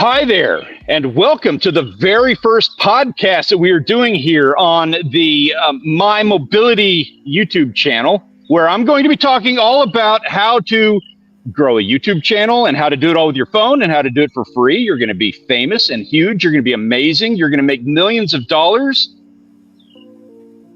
Hi there, and welcome to the very first podcast that we are doing here on the My Mobility YouTube channel, where I'm going to be talking all about how to grow a YouTube channel and how to do it all with your phone and how to do it for free. You're going to be famous and huge. You're going to be amazing. You're going to make millions of dollars.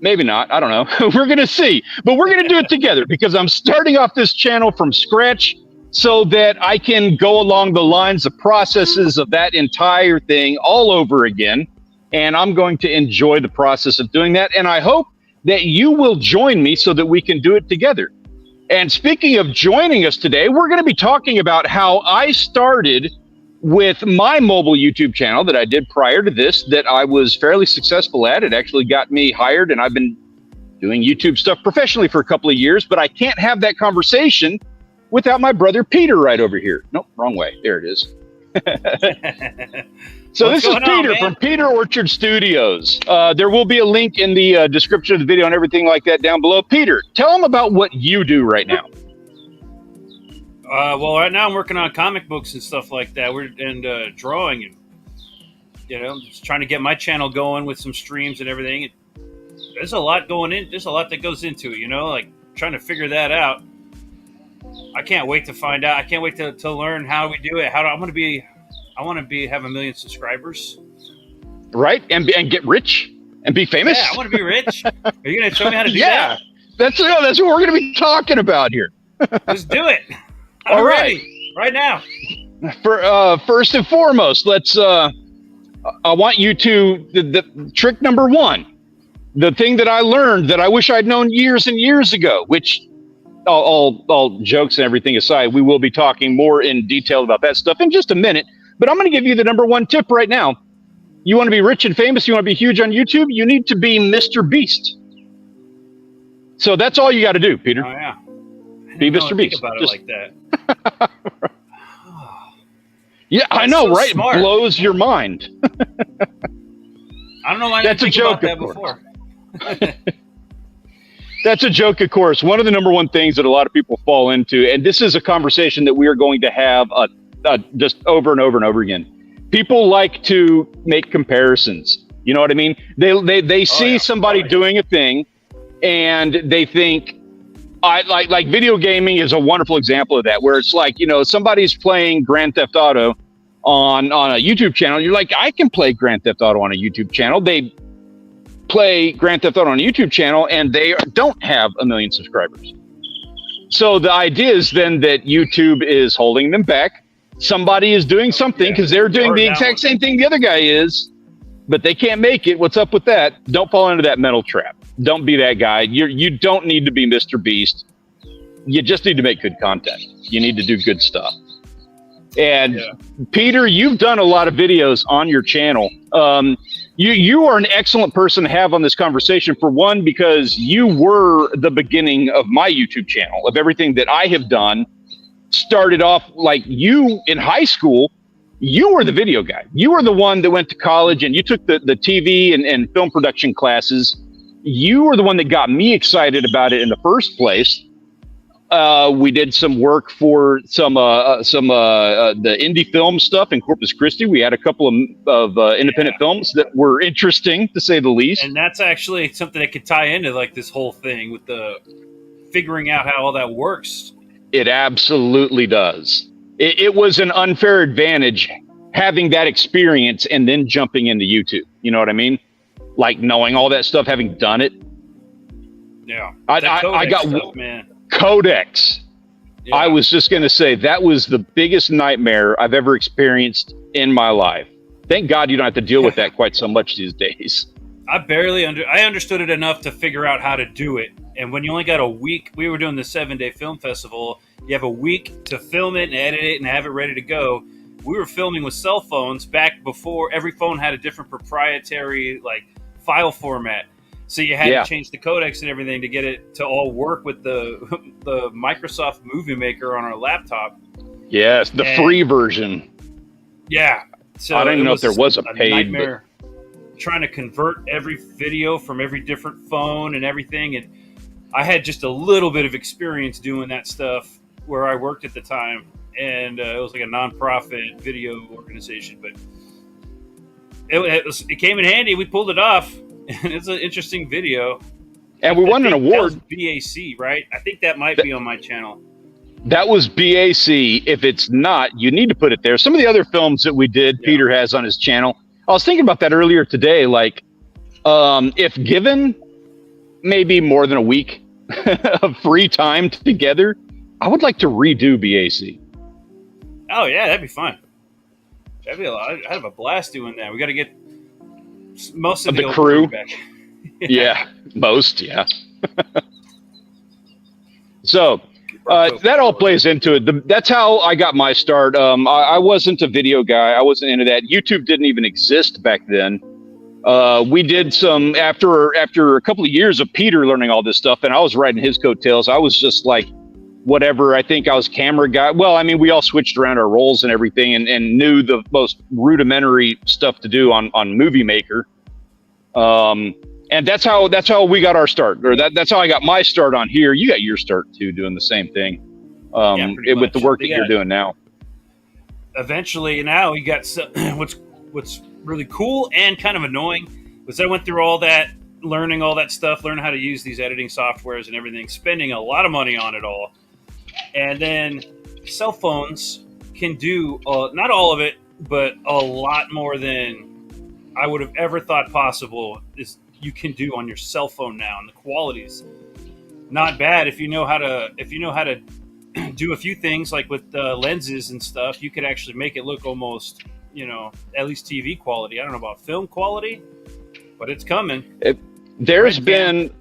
Maybe not. I don't know. We're going to see. But we're going to do it together because I'm starting off this channel from scratch so that I can go along the lines of processes of that entire thing all over again. And I'm going to enjoy the process of doing that. And I hope that you will join me so that we can do it together. And speaking of joining us today, we're going to be talking about how I started with my mobile YouTube channel that I did prior to this, that I was fairly successful at. It actually got me hired, and I've been doing YouTube stuff professionally for a couple of years, but I can't have that conversation without my brother Peter right over here. Nope, wrong way. There it is. So this is Peter from Peter Orchard Studios. There will be a link in the description of the video and everything like that down below. Peter, tell them about what you do right now. Well, right now I'm working on comic books and stuff like that. And drawing, and just trying to get my channel going with some streams and everything. There's a lot going in. There's a lot that goes into it. Like trying to figure that out. I can't wait to find out. I can't wait to learn how we do it. I want to have 1 million subscribers. Right, and get rich and be famous. Yeah, I want to be rich. Are you going to show me how to do that? That's what we're going to be talking about here. Let's do it. All right, right now. First and foremost, let's. I want you to the trick number one, the thing that I learned that I wish I'd known years and years ago. Which, all jokes and everything aside, we will be talking more in detail about that stuff in just a minute. But I'm going to give you the number one tip right now. You want to be rich and famous. You want to be huge on YouTube. You need to be Mr. Beast. So that's all you got to do, Peter. Oh yeah. Be Mr. Beast. Think about it like that. Yeah, that's I know, so right? Smart. It blows your mind. I don't know why I didn't think about that before. That's a joke, of course. One of the number one things that a lot of people fall into, and this is a conversation that we are going to have just over and over and over again. People like to make comparisons. You know what I mean? They see somebody doing a thing, and they think, like video gaming is a wonderful example of that, where it's like, somebody's playing Grand Theft Auto on a YouTube channel. You're like, I can play Grand Theft Auto on a YouTube channel. They play Grand Theft Auto on a YouTube channel and they don't have 1 million subscribers. So the idea is then that YouTube is holding them back. Somebody is doing something because they're doing the exact same thing the other guy is, but they can't make it. What's up with that? Don't fall into that mental trap. Don't be that guy. You don't need to be Mr. Beast. You just need to make good content. You need to do good stuff. And Peter, you've done a lot of videos on your channel. You are an excellent person to have on this conversation. For one, because you were the beginning of my YouTube channel, of everything that I have done. Started off like you in high school. You were the video guy. You were the one that went to college and you took the TV and film production classes. You were the one that got me excited about it in the first place. We did some work for some the indie film stuff in Corpus Christi. We had a couple of independent films that were interesting, to say the least. And that's actually something that could tie into like this whole thing with the figuring out how all that works. It absolutely does. It was an unfair advantage having that experience and then jumping into YouTube. You know what I mean? Like knowing all that stuff, having done it. Yeah. I got stuff, man. Codex. Yeah. I was just going to say that was the biggest nightmare I've ever experienced in my life. Thank God you don't have to deal with that quite so much these days. I understood it enough to figure out how to do it. And when you only got a week, we were doing the 7-day film festival. You have a week to film it and edit it and have it ready to go. We were filming with cell phones back before every phone had a different proprietary file format. So you had to change the codecs and everything to get it to all work with the Microsoft Movie Maker on our laptop. Yes, the free version. Yeah. So I don't even know if there was a paid. Nightmare trying to convert every video from every different phone and everything. And I had just a little bit of experience doing that stuff where I worked at the time. and it was like a nonprofit video organization, but it came in handy. We pulled it off, and it's an interesting video. And we won an award. That was BAC, right? I think that might be on my channel. That was BAC. If it's not, you need to put it there. Some of the other films that we did, Yeah. Peter has on his channel. I was thinking about that earlier today. Like, if given maybe more than a week of free time together, I would like to redo BAC. Oh yeah, that'd be fun. That'd be a lot. I'd have a blast doing that. We got to get most of The old crew back. Yeah, most, yeah. So that all plays into it. That's how I got my start. I wasn't a video guy. I wasn't into that. YouTube didn't even exist back then. We did some after a couple of years of Peter learning all this stuff, and I was riding his coattails. I was just like, whatever. I think I was camera guy. Well, I mean, we all switched around our roles and everything, and knew the most rudimentary stuff to do on Movie Maker. And that's how we got our start, or that's how I got my start on here. You got your start too, doing the same thing, with the work that you're doing now. Eventually, now you got what's really cool and kind of annoying was I went through all that, learning all that stuff, learning how to use these editing softwares and everything, spending a lot of money on it all, and then cell phones can do not all of it, but a lot more than I would have ever thought possible. Is you can do on your cell phone now, and the quality's not bad if you know how to do a few things, like with lenses and stuff. You could actually make it look almost, at least TV quality. I don't know about film quality, but it's coming. There's been,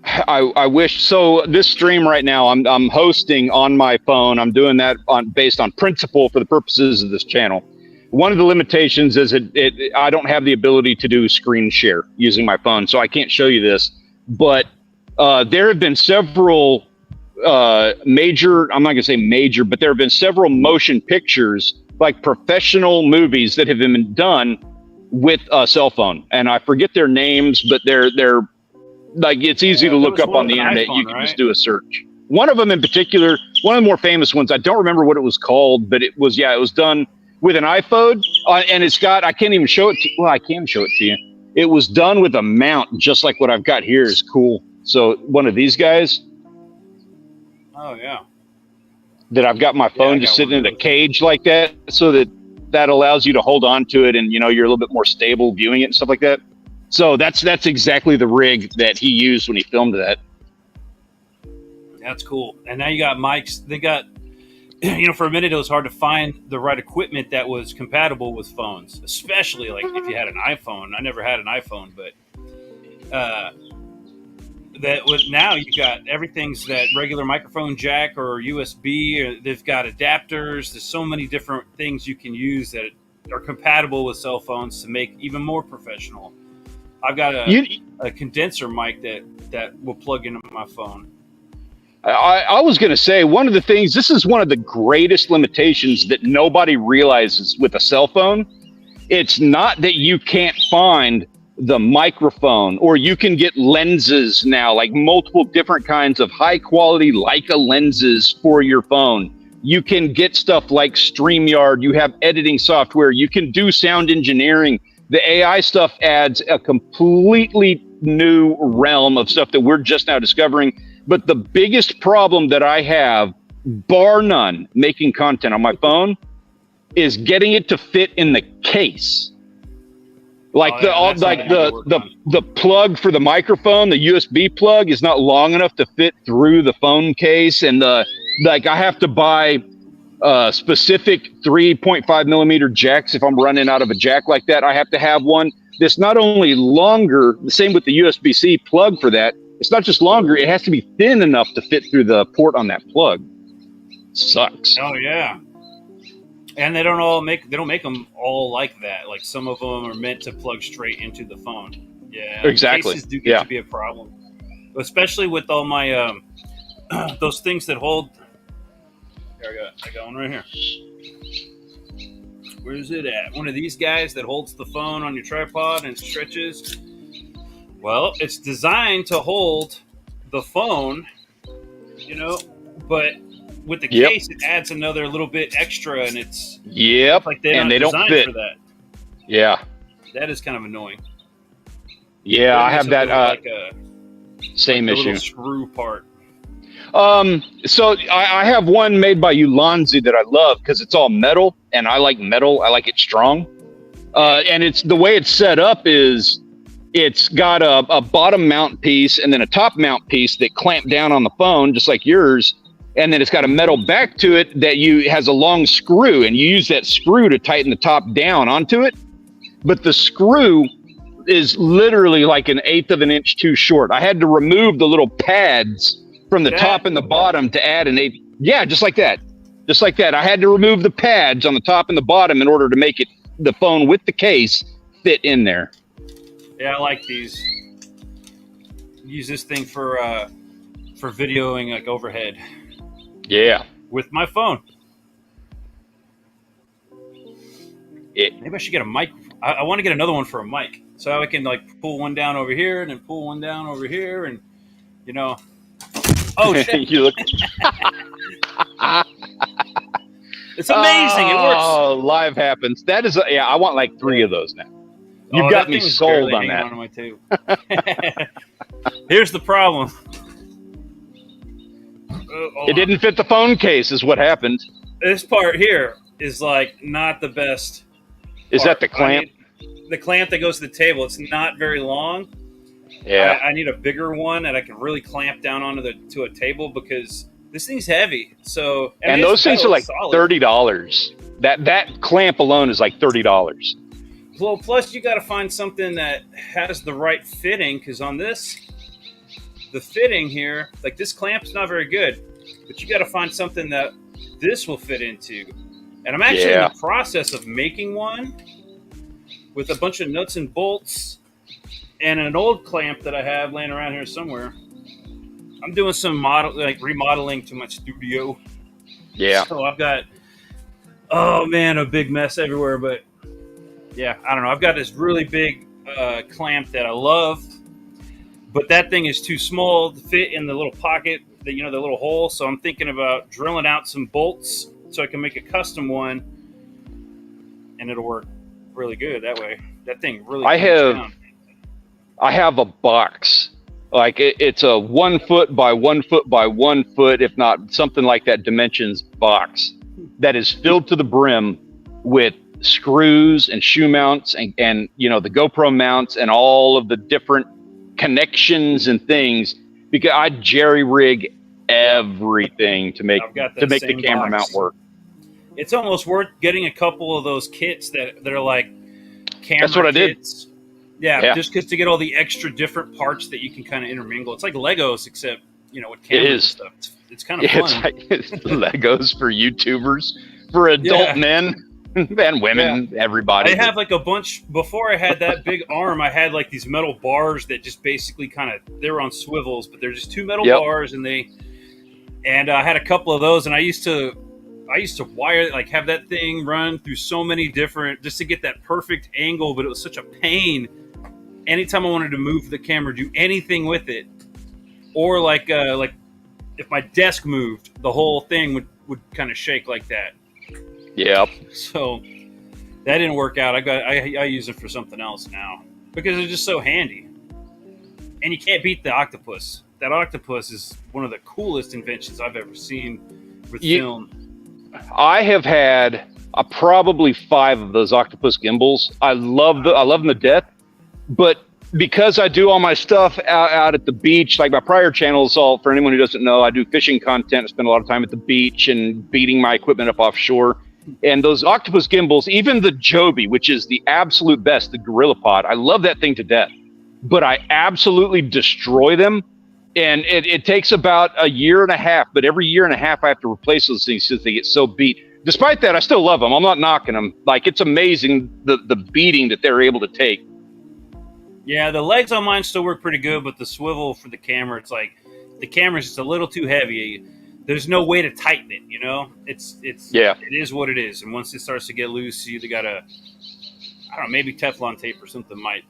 I wish, so this stream right now, I'm hosting on my phone. I'm doing that based on principle for the purposes of this channel. One of the limitations is I don't have the ability to do screen share using my phone, so I can't show you this. But there have been several major, I'm not going to say major, but there have been several motion pictures, like professional movies, that have been done with a cell phone. And I forget their names, but they're like, it's easy to look up on the internet. You can just do a search. One of them in particular, one of the more famous ones, I don't remember what it was called, but it was done with an iPhone, and it's got, I can't even show it to, well, I can show it to you. It was done with a mount, just like what I've got here is cool. So one of these guys. Oh yeah. That I've got my phone just sitting in a cage like that, so that allows you to hold on to it, and you're a little bit more stable viewing it and stuff like that. So that's exactly the rig that he used when he filmed that. That's cool. And now you got mics. They got, for a minute it was hard to find the right equipment that was compatible with phones, especially like if you had an iPhone. I never had an iPhone, but now you got everything's that regular microphone jack or USB, or they've got adapters. There's so many different things you can use that are compatible with cell phones to make even more professional. I've got a condenser mic that will plug into my phone. I was going to say, one of the things, this is one of the greatest limitations that nobody realizes with a cell phone. It's not that you can't find the microphone, or you can get lenses now, like multiple different kinds of high quality Leica lenses for your phone. You can get stuff like StreamYard. You have editing software. You can do sound engineering. The AI stuff adds a completely new realm of stuff that we're just now discovering. But the biggest problem that I have, bar none, making content on my phone, is getting it to fit in the case. Like the plug for the microphone, the USB plug is not long enough to fit through the phone case, and I have to buy specific 3.5 millimeter jacks if I'm running out of a jack like that. I have to have one that's not only longer, the same with the USB-C plug for that. It's not just longer; it has to be thin enough to fit through the port on that plug. Sucks. Oh yeah. And they don't make them all like that. Like some of them are meant to plug straight into the phone. Yeah, exactly. Cases do get to be a problem, especially with all my those things that hold. Here I got one right here. Where is it at? One of these guys that holds the phone on your tripod and stretches. Well, it's designed to hold the phone, but with the Yep. case, it adds another little bit extra, and it's Yep. like they're And not they don't designed fit. for that. Yeah. That is kind of annoying. Yeah, I have that like a same like the issue. little screw part. So I have one made by Ulanzi that I love because it's all metal, and I like metal. I like it strong. And it's the way it's set up is it's got a bottom mount piece and then a top mount piece that clamp down on the phone, just like yours. And then it's got a metal back to it that has a long screw, and you use that screw to tighten the top down onto it. But the screw is literally like 1/8 of an inch too short. I had to remove the little pads from the top and the bottom to add an 1/8. Yeah, just like that. Just like that. I had to remove the pads on the top and the bottom in order to make the phone with the case fit in there. Yeah, I like these. Use this thing for videoing like overhead. Yeah. With my phone. Maybe I should get a mic. I want to get another one for a mic, so I can like pull one down over here and then pull one down over here, and you know. Oh shit! You look. It's amazing. It works. Oh, live happens. That is. I want like 3 of those now. You got me sold on that. On my table. Here's the problem. It didn't fit the phone case, is what happened. This part here is like not the best. Is that the clamp? The clamp that goes to the table. It's not very long. Yeah. I need a bigger one that I can really clamp down onto to a table because this thing's heavy. So and those things are like $30. That clamp alone is like $30. Well, plus you got to find something that has the right fitting, because on this, the fitting here, like this clamp's not very good, but you got to find something that this will fit into. And I'm actually in the process of making one with a bunch of nuts and bolts and an old clamp that I have laying around here somewhere. I'm doing some remodeling to my studio. Yeah. So I've got, oh man, a big mess everywhere, but yeah, I don't know. I've got this really big clamp that I love, but that thing is too small to fit in the little pocket, the little hole. So I'm thinking about drilling out some bolts so I can make a custom one, and it'll work really good that way. That thing really. I have a box, like it's a 1 foot by 1 foot by 1 foot, if not something like that dimensions box that is filled to the brim with screws and shoe mounts and the GoPro mounts and all of the different connections and things, because I jerry rig everything to make the camera mount work. It's almost worth getting a couple of those kits that are like camera That's what kits. I did. Yeah, just because to get all the extra different parts that you can kind of intermingle. It's like Legos, except with cameras and stuff. It's kind of fun. It's like Legos for YouTubers, for adult men and women, everybody. I have like a bunch. Before I had that big arm, I had like these metal bars that just basically they were on swivels, but they're just 2 metal bars, and I had a couple of those, and I used to wire, like have that thing run through so many different, just to get that perfect angle, but it was such a pain. Anytime I wanted to move the camera, do anything with it, or like if my desk moved, the whole thing would kind of shake like that. Yep. So that didn't work out. I use it for something else now because it's just so handy. And you can't beat the octopus. That octopus is one of the coolest inventions I've ever seen with film. I have had probably 5 of those octopus gimbals. I love them to death, but because I do all my stuff out at the beach, like my prior channels, all for anyone who doesn't know, I do fishing content. I spend a lot of time at the beach and beating my equipment up offshore. And those octopus gimbals, even the Joby, which is the absolute best, the GorillaPod, I love that thing to death, but I absolutely destroy them. And it takes about a year and a half, but every year and a half I have to replace those things since they get so beat. Despite that, I still love them. I'm not knocking them. Like, it's amazing the beating that they're able to take. Yeah, the legs on mine still work pretty good, but the swivel for the camera, it's like the camera's just a little too heavy. There's no way to tighten it, It is what it is. And once it starts to get loose, you either gotta, I don't know, maybe Teflon tape or something might,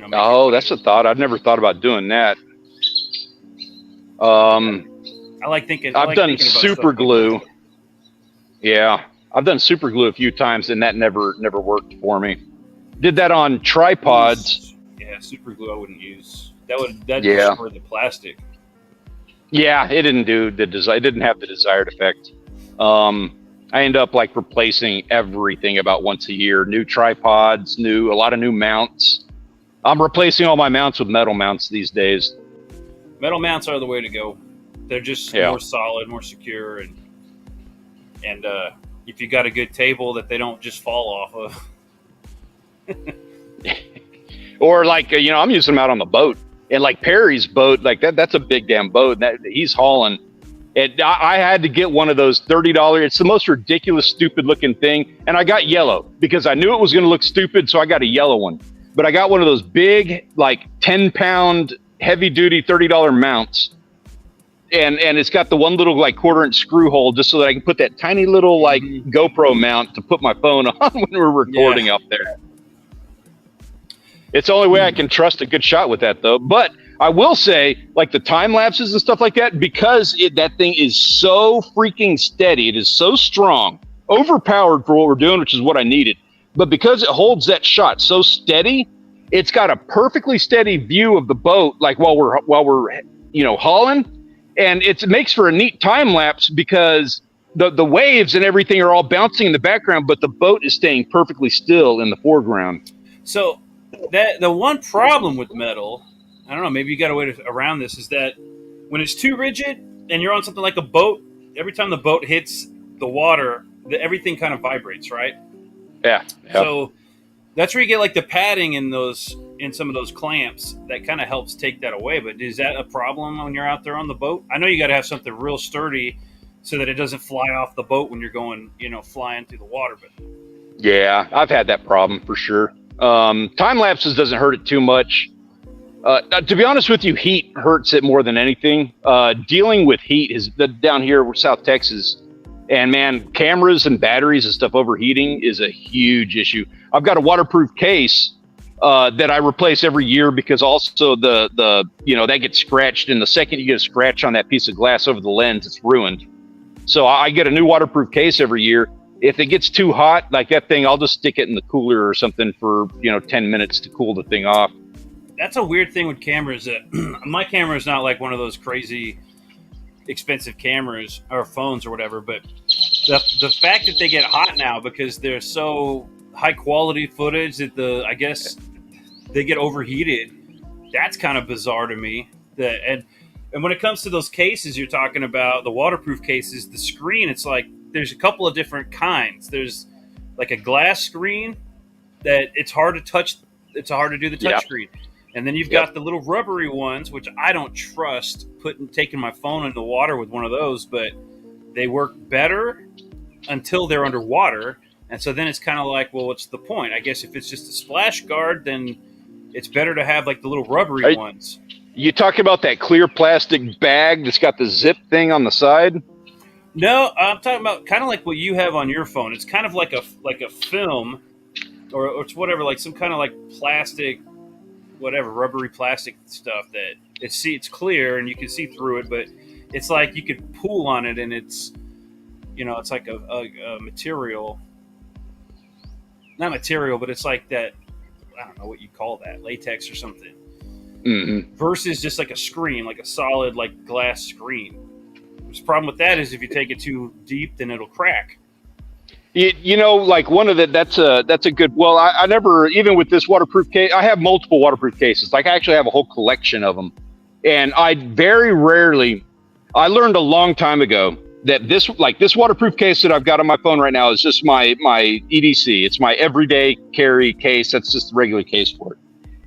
that's a thought. I've never thought about doing that. I I like thinking. I've done thinking about super stuff glue. like that. Yeah, I've done super glue a few times, and that never worked for me. Did that on tripods. Yeah, super glue I wouldn't use. That Yeah. destroy the plastic. Yeah, it didn't do the design. It didn't have the desired effect. I end up like replacing everything about once a year. New tripods, a lot of new mounts. I'm replacing all my mounts with metal mounts these days. Metal mounts are the way to go. They're just more solid, more secure, and if you got a good table that they don't just fall off of. Or like I'm using them out on the boat, and like Perry's boat, like that's a big damn boat. That he's hauling. And I had to get one of those $30. It's the most ridiculous, stupid looking thing. And I got yellow because I knew it was going to look stupid. So I got a yellow one. But I got one of those big, like 10-pound, heavy duty $30 mounts. And it's got the one little like 1/4-inch screw hole just so that I can put that tiny little like GoPro mount to put my phone on when we're recording up there. It's the only way I can trust a good shot with that, though. But I will say, like the time lapses and stuff like that, because that thing is so freaking steady, it is so strong, overpowered for what we're doing, which is what I needed. But because it holds that shot so steady, it's got a perfectly steady view of the boat, like while we're hauling, and it makes for a neat time lapse because the waves and everything are all bouncing in the background, but the boat is staying perfectly still in the foreground. So the one problem with metal, I don't know, maybe you got a way around this, is that when it's too rigid and you're on something like a boat, every time the boat hits the water, everything kind of vibrates, right? Yeah. So that's where you get like the padding in some of those clamps that kind of helps take that away. But is that a problem when you're out there on the boat? I know you got to have something real sturdy so that it doesn't fly off the boat when you're going, flying through the water. But yeah, I've had that problem for sure. Time lapses doesn't hurt it too much. To be honest with you, heat hurts it more than anything. Dealing with heat is down here, we're South Texas, and man, cameras and batteries and stuff overheating is a huge issue. I've got a waterproof case that I replace every year because also the that gets scratched, and the second you get a scratch on that piece of glass over the lens, it's ruined. So I get a new waterproof case every year. If it gets too hot, like that thing, I'll just stick it in the cooler or something for 10 minutes to cool the thing off. That's a weird thing with cameras. That my camera is not like one of those crazy expensive cameras or phones or whatever, but the fact that they get hot now because they're so high quality footage that I guess they get overheated. That's kind of bizarre to me. And when it comes to those cases you're talking about, the waterproof cases, the screen, it's like there's a couple of different kinds. There's like a glass screen that it's hard to touch. It's hard to do the touch screen. And then you've got the little rubbery ones, which I don't trust taking my phone in the water with one of those, but they work better until they're underwater. And so then it's kind of like, well, what's the point? I guess if it's just a splash guard, then it's better to have like the little rubbery ones. You talking about that clear plastic bag that's got the zip thing on the side? No, I'm talking about kind of like what you have on your phone. It's kind of like a film or it's whatever, like some kind of like plastic, whatever, rubbery plastic stuff that it's clear and you can see through it, but it's like you could pull on it and it's it's like a material, not material, but it's like that, I don't know what you call that, latex or something. Mm-hmm. Versus just like a screen, like a solid like glass screen. The problem with that is if you take it too deep, then it'll crack. Like one of that's a good. Well, I never, even with this waterproof case, I have multiple waterproof cases. Like I actually have a whole collection of them, and I very rarely. I learned a long time ago that this waterproof case that I've got on my phone right now is just my EDC. It's my everyday carry case. That's just the regular case for it.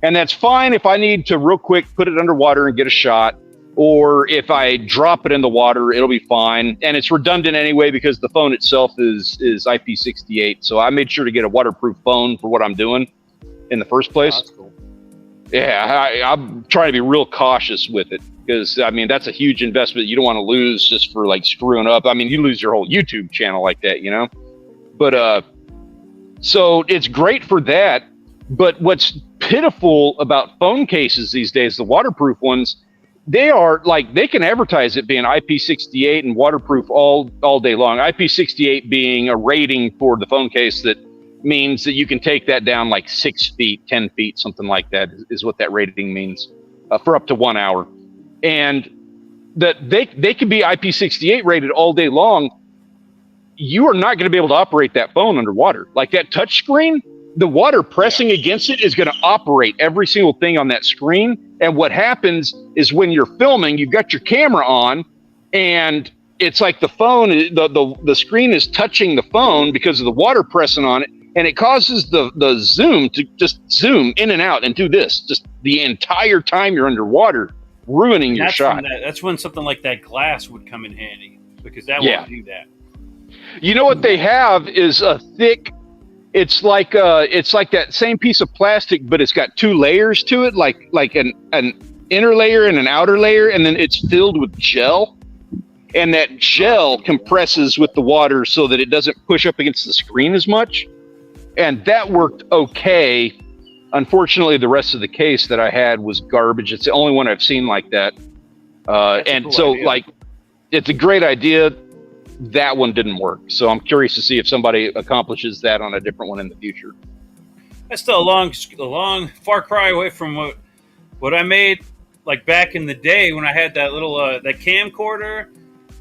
And that's fine if I need to real quick put it underwater and get a shot, or if I drop it in the water, it'll be fine. And it's redundant anyway because the phone itself is IP68. So I made sure to get a waterproof phone for what I'm doing in the first place. Oh, that's cool. Yeah, I'm trying to be real cautious with it because, I mean, that's a huge investment you don't want to lose just for like screwing up. I mean, you lose your whole YouTube channel like that, But so it's great for that. But what's pitiful about phone cases these days, the waterproof ones, they are like, they can advertise it being IP68 and waterproof all day long. IP68 being a rating for the phone case that means that you can take that down like 6 feet, 10 feet, something like that is what that rating means, for up to 1 hour. And that they can be IP68 rated all day long. You are not going to be able to operate that phone underwater. Like that touch screen, the water pressing against it is going to operate every single thing on that screen. And what happens is when you're filming, you've got your camera on, and it's like the phone, the screen is touching the phone because of the water pressing on it, and it causes the zoom to just zoom in and out and do this just the entire time you're underwater, ruining your shot. That's when something like that glass would come in handy, because that won't do that. You know what they have is a thick. It's like that same piece of plastic, but it's got 2 layers to it, like an inner layer and an outer layer, and then it's filled with gel. And that gel compresses with the water so that it doesn't push up against the screen as much. And that worked okay. Unfortunately, the rest of the case that I had was garbage. It's the only one I've seen like that. And cool so idea. Like, it's a great idea. That one didn't work. So I'm curious to see if somebody accomplishes that on a different one in the future. That's still a long far cry away from what I made like back in the day when I had that little that camcorder,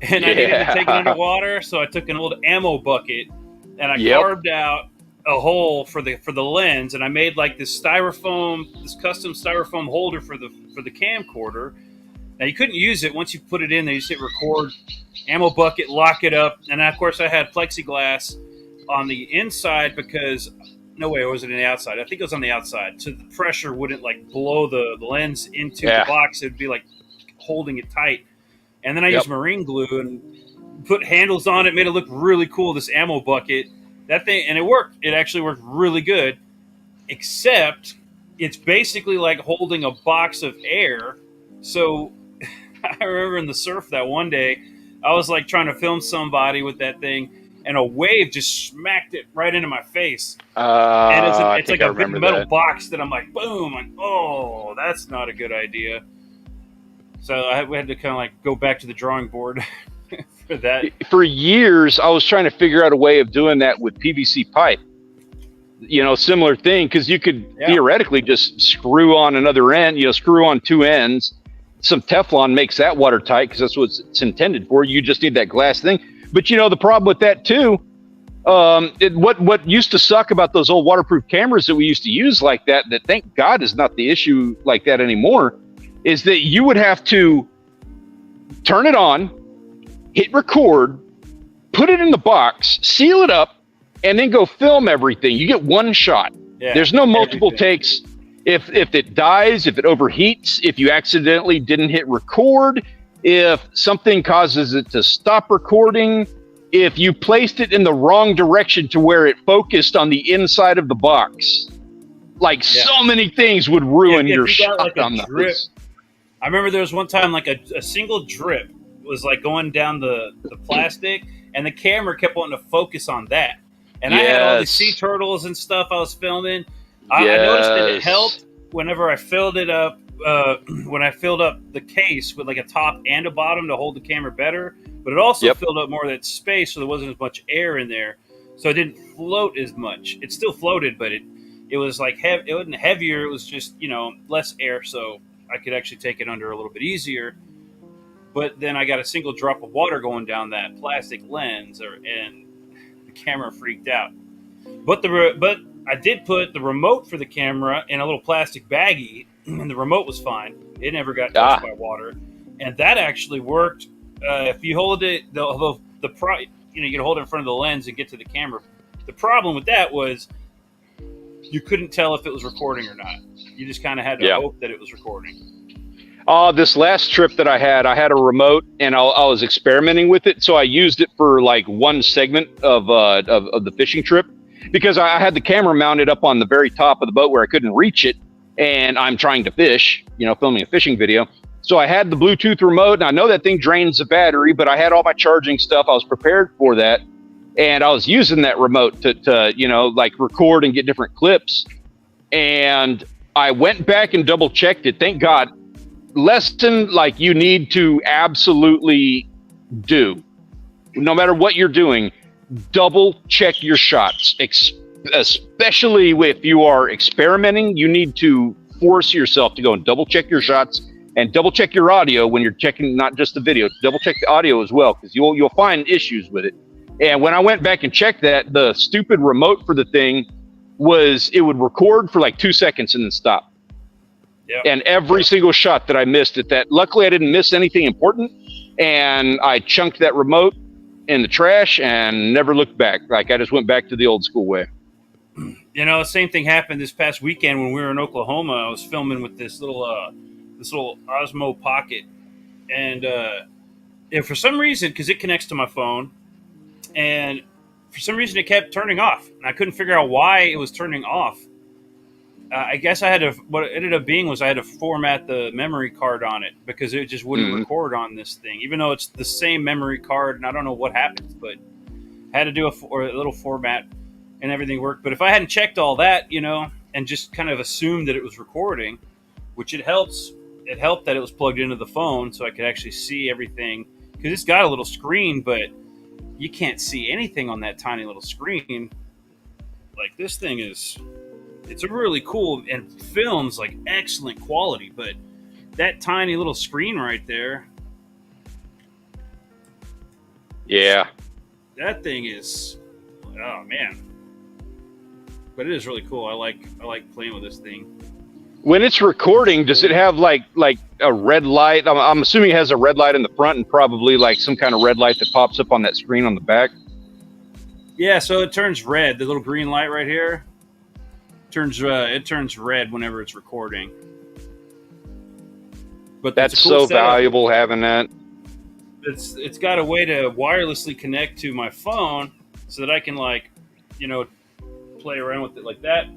and I needed to take it underwater. So I took an old ammo bucket and I carved out a hole for the lens, and I made like this custom styrofoam holder for the camcorder. Now you couldn't use it once you put it in there. You just hit record, ammo bucket, lock it up, and of course I had plexiglass on the inside because no way it wasn't on the outside. I think it was on the outside, so the pressure wouldn't like blow the lens into the box. It'd be like holding it tight. And then I used marine glue and put handles on it, made it look really cool. This ammo bucket, that thing, and it worked. It actually worked really good, except it's basically like holding a box of air. So I remember in the surf that one day, I was like trying to film somebody with that thing, and a wave just smacked it right into my face. And it's like a big metal box that I'm like, boom, like, oh, that's not a good idea. So we had to kind of like go back to the drawing board for that. For years, I was trying to figure out a way of doing that with PVC pipe. You know, similar thing, because you could theoretically just screw on another end, screw on 2 ends. Some Teflon makes that watertight because that's what it's intended for. You just need that glass thing. But the problem with that too, what used to suck about those old waterproof cameras that we used to use like that thank God is not the issue like that anymore, is that you would have to turn it on, hit record, put it in the box, seal it up, and then go film everything. You get one shot. Yeah, there's no multiple takes. If it dies, if it overheats, if you accidentally didn't hit record, if something causes it to stop recording, if you placed it in the wrong direction to where it focused on the inside of the box, like so many things would ruin your shot like on those. I remember there was one time like a single drip was like going down the plastic, and the camera kept wanting to focus on that. And I had all the sea turtles and stuff I was filming. I noticed that it helped whenever I filled it up, when I filled up the case with like a top and a bottom to hold the camera better. But it also filled up more of that space, so there wasn't as much air in there. So it didn't float as much. It still floated, but it was like it wasn't heavier. It was just, less air, so I could actually take it under a little bit easier. But then I got a single drop of water going down that plastic lens, and the camera freaked out. But I did put the remote for the camera in a little plastic baggie, and the remote was fine. It never got touched by water, and that actually worked. If you hold it, you can hold it in front of the lens and get to the camera. The problem with that was you couldn't tell if it was recording or not. You just kind of had to hope that it was recording. This last trip that I had a remote, and I was experimenting with it. So I used it for like one segment of the fishing trip, because I had the camera mounted up on the very top of the boat where I couldn't reach it, and I'm trying to fish, filming a fishing video. So I had the Bluetooth remote, and I know that thing drains the battery, but I had all my charging stuff. I was prepared for that, and I was using that remote to like record and get different clips. And I went back and double checked it. Thank God. lesson like you need to absolutely do, no matter what you're doing, double check your shots, especially if you are experimenting. You need to force yourself to go and double check your shots and double check your audio when you're checking not just the video, double check the audio as well, because you'll find issues with it. And when I went back and checked that, the stupid remote for the thing it would record for like 2 seconds and then stop. Yep. And every single shot that I missed at that, luckily I didn't miss anything important, and I chunked that remote in the trash and never looked back. Like, I just went back to the old school way. You know, same thing happened this past weekend when we were in Oklahoma. I was filming with this little Osmo Pocket, and for some reason, because it connects to my phone, and for some reason it kept turning off, and I couldn't figure out why it was turning off. I guess what it ended up being was I had to format the memory card on it because it just wouldn't record on this thing, even though it's the same memory card, and I don't know what happens, but I had to do a little format and everything worked. But if I hadn't checked all that, you know, and just kind of assumed that it was recording, which it helped that it was plugged into the phone so I could actually see everything, because it's got a little screen, but you can't see anything on that tiny little screen. Like, this thing it's a really cool and films like excellent quality, but that tiny little screen right there, yeah, that thing is, oh man. But it is really cool. I like playing with this thing. When it's recording, does it have like a red light? I'm assuming it has a red light in the front and probably like some kind of red light that pops up on that screen on the back. Yeah, so it turns red. The little green light right here it turns red whenever it's recording. But that's cool so valuable having that. It's got a way to wirelessly connect to my phone so that I can, like, you know, play around with it like that.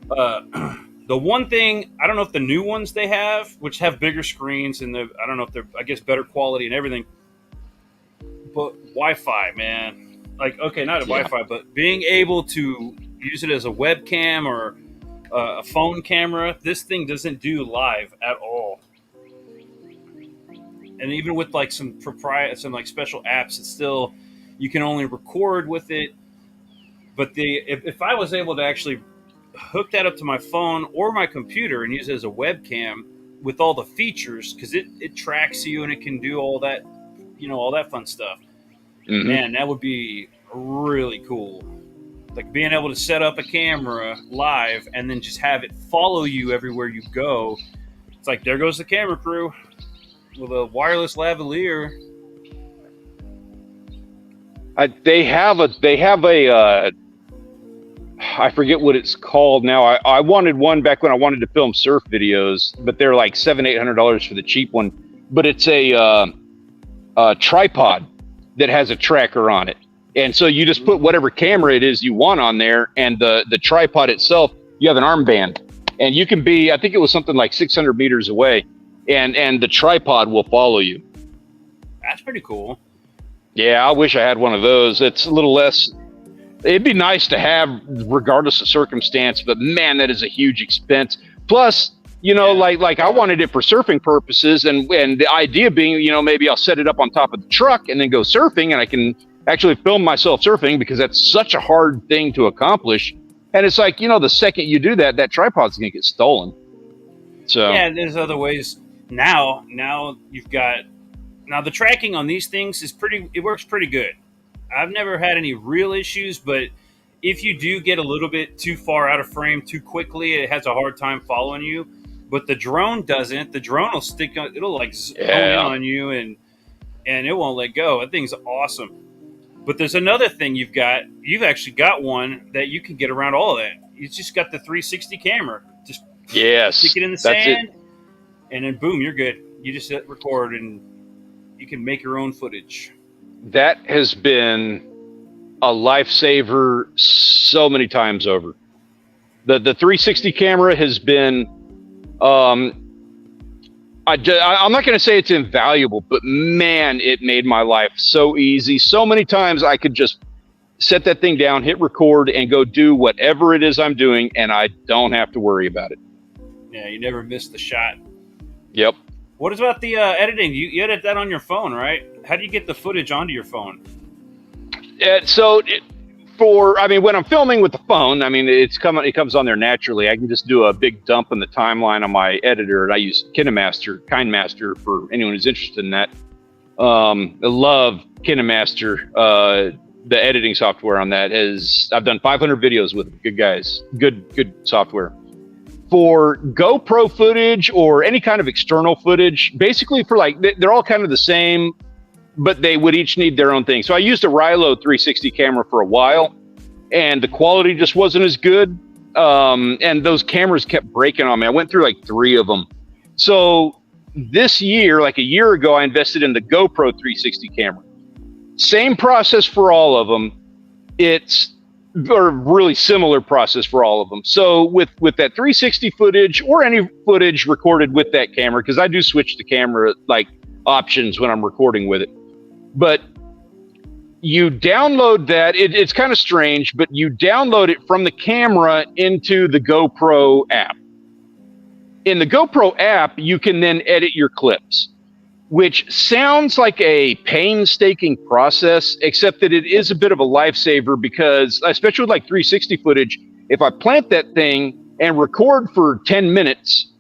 The one thing, I don't know if the new ones they have, which have bigger screens and I don't know if they're, I guess, better quality and everything, but Wi-Fi, man. Like, okay, not Wi-Fi, but being able to use it as a webcam or a phone camera, this thing doesn't do live at all. And even with like some like special apps, it's still, you can only record with it. But if I was able to actually hook that up to my phone or my computer and use it as a webcam with all the features, because it tracks you and it can do all that, you know, all that fun stuff. Mm-hmm. Man, that would be really cool. Like being able to set up a camera live and then just have it follow you everywhere you go. It's like, there goes the camera crew with a wireless lavalier. They have a I forget what it's called now. I wanted one back when I wanted to film surf videos, but they're like $700-800 for the cheap one. But it's a tripod that has a tracker on it, and so you just put whatever camera it is you want on there, and the tripod itself, you have an armband, and you can be, I think it was something like 600 meters away, and the tripod will follow you. That's pretty cool. Yeah, I wish I had one of those. It's a little less. It'd be nice to have regardless of circumstance, but man, that is a huge expense. Plus, you know, like I wanted it for surfing purposes, and the idea being, you know, maybe I'll set it up on top of the truck and then go surfing, and I can actually film myself surfing, because that's such a hard thing to accomplish. And it's like, you know, the second you do that, that tripod's gonna get stolen. So yeah, there's other ways. Now you've got, now the tracking on these things it works pretty good. I've never had any real issues, but if you do get a little bit too far out of frame too quickly, it has a hard time following you. But the drone doesn't. The drone will it'll like zone in on you, and it won't let go. That thing's awesome. But there's another thing you've actually got one that you can get around all of that. You just got the 360 camera. Just stick it in the sand, and then boom, you're good. You just hit record, and you can make your own footage. That has been a lifesaver so many times over. The 360 camera has been, I'm not going to say it's invaluable, but man, it made my life so easy. So many times I could just set that thing down, hit record, and go do whatever it is I'm doing, and I don't have to worry about it. Yeah, you never miss the shot. Yep. What about the editing? You edit that on your phone, right? How do you get the footage onto your phone? When I'm filming with the phone, I mean, it comes on there naturally. I can just do a big dump in the timeline on my editor, and I use KineMaster for anyone who's interested in that. I love KineMaster. The editing software on that I've done 500 videos with them. Good guys, good software. For GoPro footage or any kind of external footage, basically they're all kind of the same, but they would each need their own thing. So I used a Rilo 360 camera for a while, and the quality just wasn't as good. And those cameras kept breaking on me. I went through like 3 of them. So this year, like a year ago, I invested in the GoPro 360 camera. Same process for all of them. It's a really similar process for all of them. So with that 360 footage or any footage recorded with that camera, because I do switch the camera like options when I'm recording with it. But you download that. It's kind of strange, but you download it from the camera into the GoPro app. In the GoPro app, you can then edit your clips, which sounds like a painstaking process, except that it is a bit of a lifesaver because, especially with like 360 footage, if I plant that thing and record for 10 minutes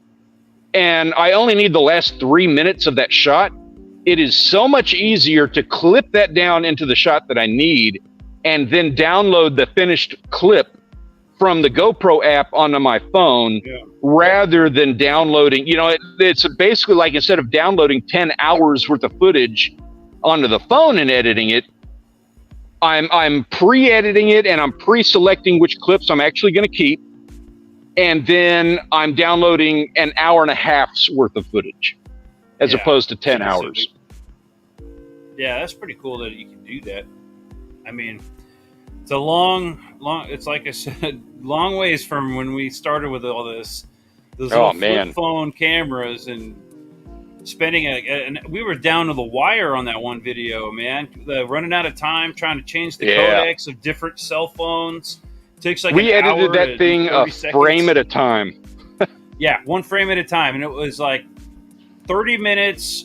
and I only need the last 3 minutes of that shot, it is so much easier to clip that down into the shot that I need and then download the finished clip from the GoPro app onto my phone, rather than downloading. It's basically like, instead of downloading 10 hours worth of footage onto the phone and editing it, I'm pre-editing it and I'm pre-selecting which clips I'm actually going to keep, and then I'm downloading an hour and a half's worth of footage as opposed to 10 hours. Yeah, that's pretty cool that you can do that. I mean, it's a long, it's like I said, long ways from when we started with all this. Those flip phone cameras and spending and we were down to the wire on that one video, man. Running out of time trying to change the codecs of different cell phones. It takes like we an edited hour that thing a frame at a time. Yeah, one frame at a time, and it was like 30 minutes.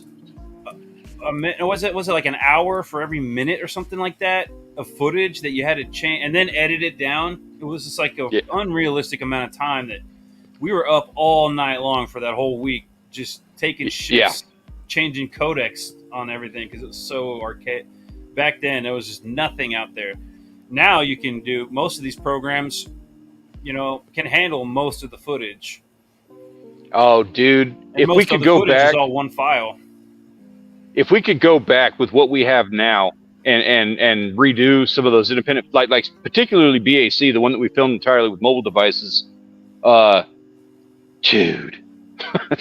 A minute, was it like an hour for every minute or something like that of footage that you had to change and then edit it down? It was just like an unrealistic amount of time that we were up all night long for that whole week, just taking shifts, changing codecs on everything because it was so archaic. Back then, there was just nothing out there. Now you can do most of these programs, can handle most of the footage. Oh, dude! And if we could go back, is all one file. If we could go back with what we have now and redo some of those independent, like particularly BAC, the one that we filmed entirely with mobile devices, dude,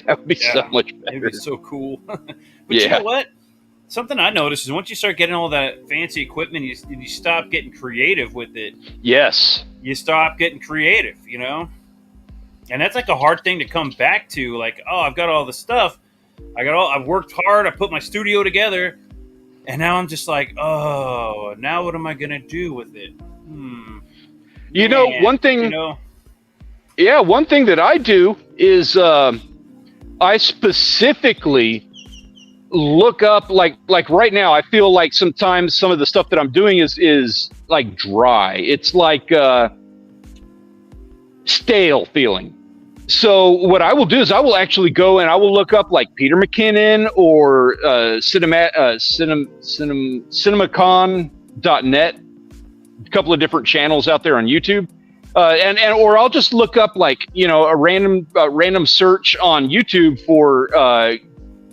that would be so much better. It'd be so cool. But you know what? Something I noticed is once you start getting all that fancy equipment, you stop getting creative with it. Yes. You stop getting creative, And that's like a hard thing to come back to. Like, oh, I've got all the stuff. I've worked hard. I put my studio together, and now I'm just like, oh, now what am I gonna do with it? One thing. One thing that I do is I specifically look up like right now. I feel like sometimes some of the stuff that I'm doing is like dry. It's like stale feeling. So what I will do is I will actually go and I will look up like Peter McKinnon or cinemacon.net, a couple of different channels out there on YouTube, or I'll just look up like a random search on YouTube for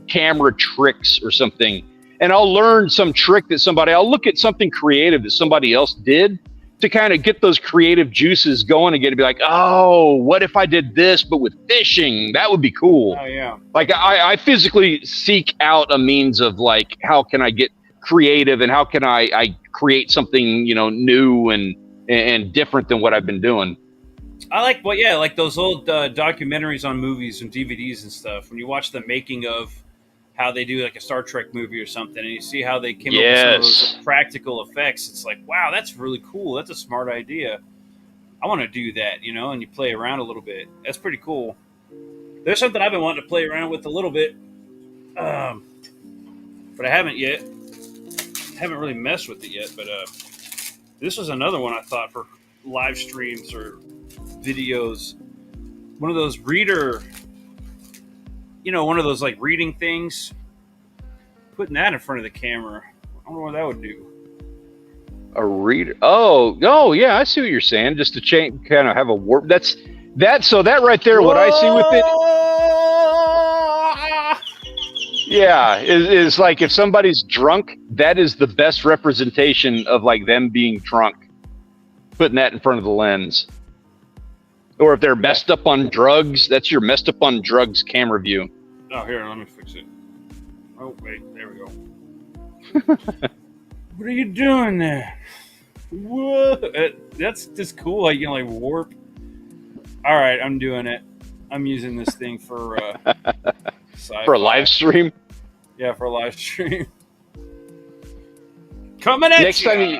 camera tricks or something, and I'll learn some trick I'll look at something creative that somebody else did, to kind of get those creative juices going again, to be like, oh, what if I did this, but with fishing? That would be cool. Oh, yeah. Like I physically seek out a means of like, how can I get creative and how can I create something, new and different than what I've been doing. I like those old documentaries on movies and DVDs and stuff. When you watch the making of how they do like a Star Trek movie or something, and you see how they came up with some of those practical effects. It's like, wow, that's really cool. That's a smart idea. I want to do that, and you play around a little bit. That's pretty cool. There's something I've been wanting to play around with a little bit, but I haven't yet. Haven't really messed with it yet, but this was another one I thought for live streams or videos. One of those reader, one of those like reading things. Putting that in front of the camera, I don't know what that would do. A reader? Oh, yeah, I see what you're saying. Just to change, kind of have a warp. So that right there, what I see with it. Yeah, is like if somebody's drunk, that is the best representation of like them being drunk. Putting that in front of the lens. Or if they're messed up on drugs, that's your messed up on drugs camera view. Oh, here, let me fix it. Oh, wait, there we go. What are you doing there? Whoa, that's just cool. Like, you can like warp. All right, I'm doing it. I'm using this thing for for a live stream. Yeah, for a live stream. Coming at next you. Time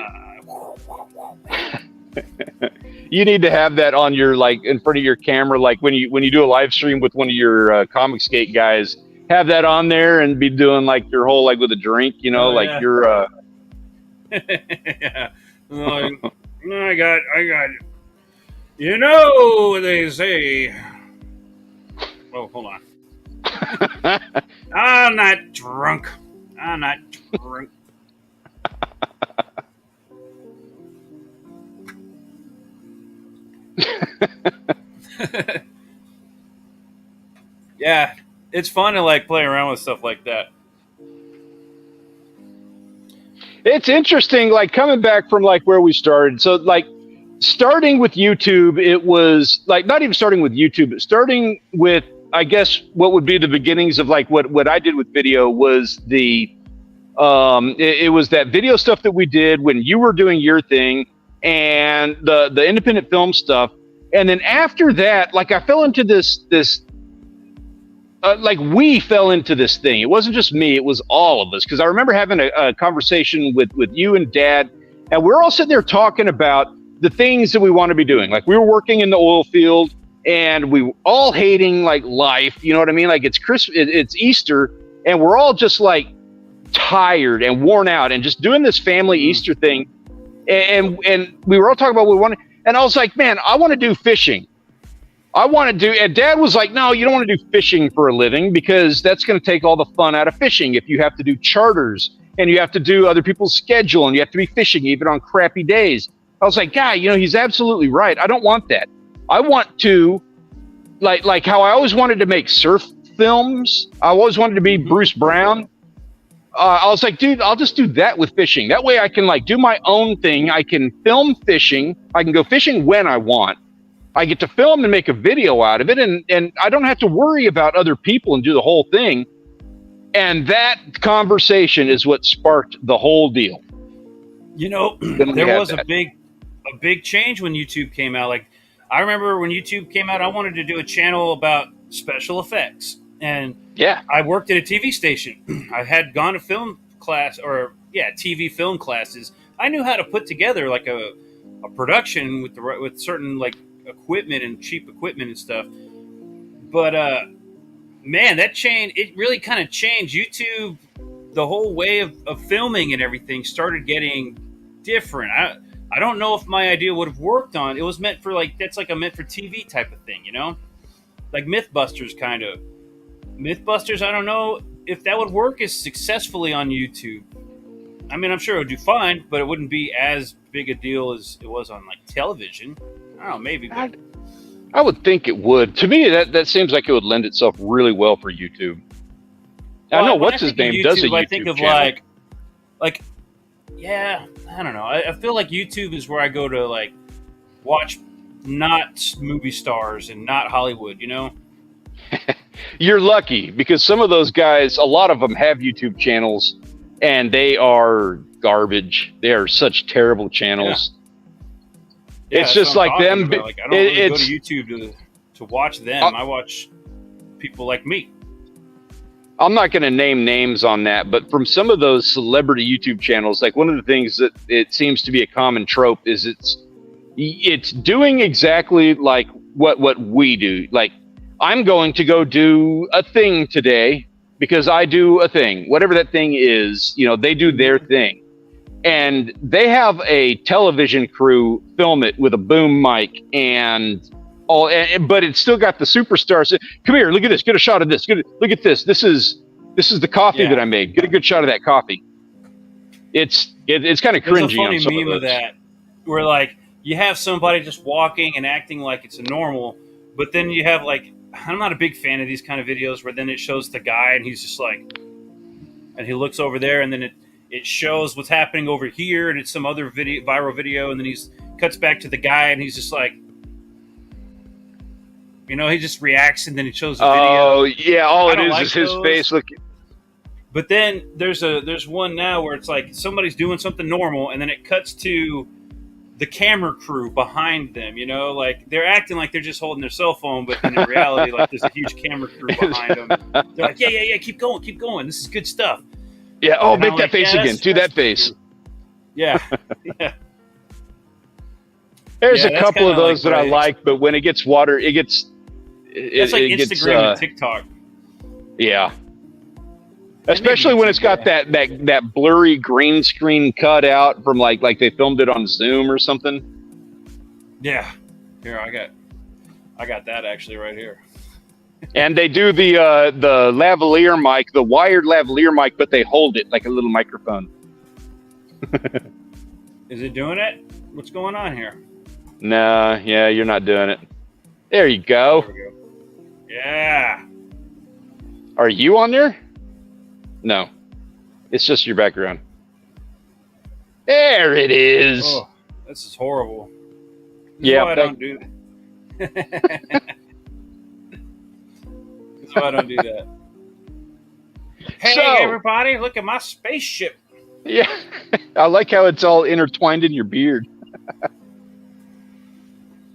you need to have that on your like in front of your camera, like when you do a live stream with one of your Comic Skate guys. Have that on there and be doing like your whole like with a drink, like you're. Yeah. Like, I got it. You know what they say. Oh, hold on. I'm not drunk. Yeah, it's fun to like play around with stuff like that. It's interesting, like coming back from like where we started. So like starting with YouTube, it was like not even starting with YouTube, but starting with, I guess, what would be the beginnings of like what I did with video was it was that video stuff that we did when you were doing your thing and the independent film stuff. And then after that, like I fell into this like we fell into this thing. It wasn't just me, it was all of us. Because I remember having a conversation with you and Dad, and we're all sitting there talking about the things that we want to be doing. Like we were working in the oil field and we were all hating like life, you know what I mean? Like it's Christmas, it's Easter, and we're all just like tired and worn out and just doing this family Easter thing. And we were all talking about what we wanted. And I was like, man, I want to do fishing. And Dad was like, no, you don't want to do fishing for a living because that's going to take all the fun out of fishing. If you have to do charters and you have to do other people's schedule and you have to be fishing even on crappy days. I was like, God, he's absolutely right. I don't want that. I want to, like how I always wanted to make surf films. I always wanted to be Bruce Brown. I was like, dude, I'll just do that with fishing. That way I can like do my own thing. I can film fishing. I can go fishing when I want. I get to film and make a video out of it, and I don't have to worry about other people and do the whole thing. And that conversation is what sparked the whole deal. There was a big change when YouTube came out. Like, I remember when YouTube came out, I wanted to do a channel about special effects. And yeah, I worked at a TV station. I had gone to film class TV film classes. I knew how to put together like a production with certain like equipment and cheap equipment and stuff. But man, that changed. It really kind of changed YouTube. The whole way of filming and everything started getting different. I don't know if my idea would have worked on. It was meant for that's like a meant for TV type of thing, like Mythbusters kind of. Mythbusters, I don't know if that would work as successfully on YouTube. I mean, I'm sure it would do fine, but it wouldn't be as big a deal as it was on like television. I don't know, maybe. But I would think it would. To me, that seems like it would lend itself really well for YouTube. Well, I know what's his name does a YouTube I think of channel. like, yeah, I don't know. I feel like YouTube is where I go to like watch not movie stars and not Hollywood, You're lucky because some of those guys, a lot of them have YouTube channels and they are garbage. They are such terrible channels. Yeah, it's just like them. Like, I don't really go to YouTube to watch them. I watch people like me. I'm not going to name names on that, but from some of those celebrity YouTube channels, like one of the things that it seems to be a common trope is it's doing exactly like what we do. Like I'm going to go do a thing today because I do a thing, whatever that thing is. They do their thing, and they have a television crew film it with a boom mic and all, but it's still got the superstars. Come here, look at this. Get a shot of this. Look at this. This is the coffee that I made. Get a good shot of that coffee. It's kind of cringy. There's a funny on some meme of that where like you have somebody just walking and acting like it's a normal, but then you have like, I'm not a big fan of these kind of videos where then it shows the guy and he's just like, and he looks over there and then it shows what's happening over here and it's some other viral video, and then he's cuts back to the guy and he's just like, he just reacts and then it shows the video. Oh yeah, all it is his face looking. But then there's one now where it's like somebody's doing something normal and then it cuts to the camera crew behind them, like they're acting like they're just holding their cell phone, but in reality, like there's a huge camera crew behind them. They're like, yeah, keep going. This is good stuff. Yeah. Oh, and make that face again. Do that face. Yeah. Yeah. There's a couple of those that I like, but when it gets water, it gets. It's like Instagram and TikTok. Yeah. Especially when it's got that blurry green screen cut out from like they filmed it on Zoom or something. Yeah. Here, I got that actually right here. And they do the lavalier mic, the wired lavalier mic, but they hold it like a little microphone. Is it doing it? What's going on here? Nah, yeah, you're not doing it. There you go. There we go. Yeah. Are you on there? No. It's just your background. There it is. Oh, this is horrible. Yeah. I don't do that. That's why I don't do that. Hey, everybody, look at my spaceship. Yeah. I like how it's all intertwined in your beard.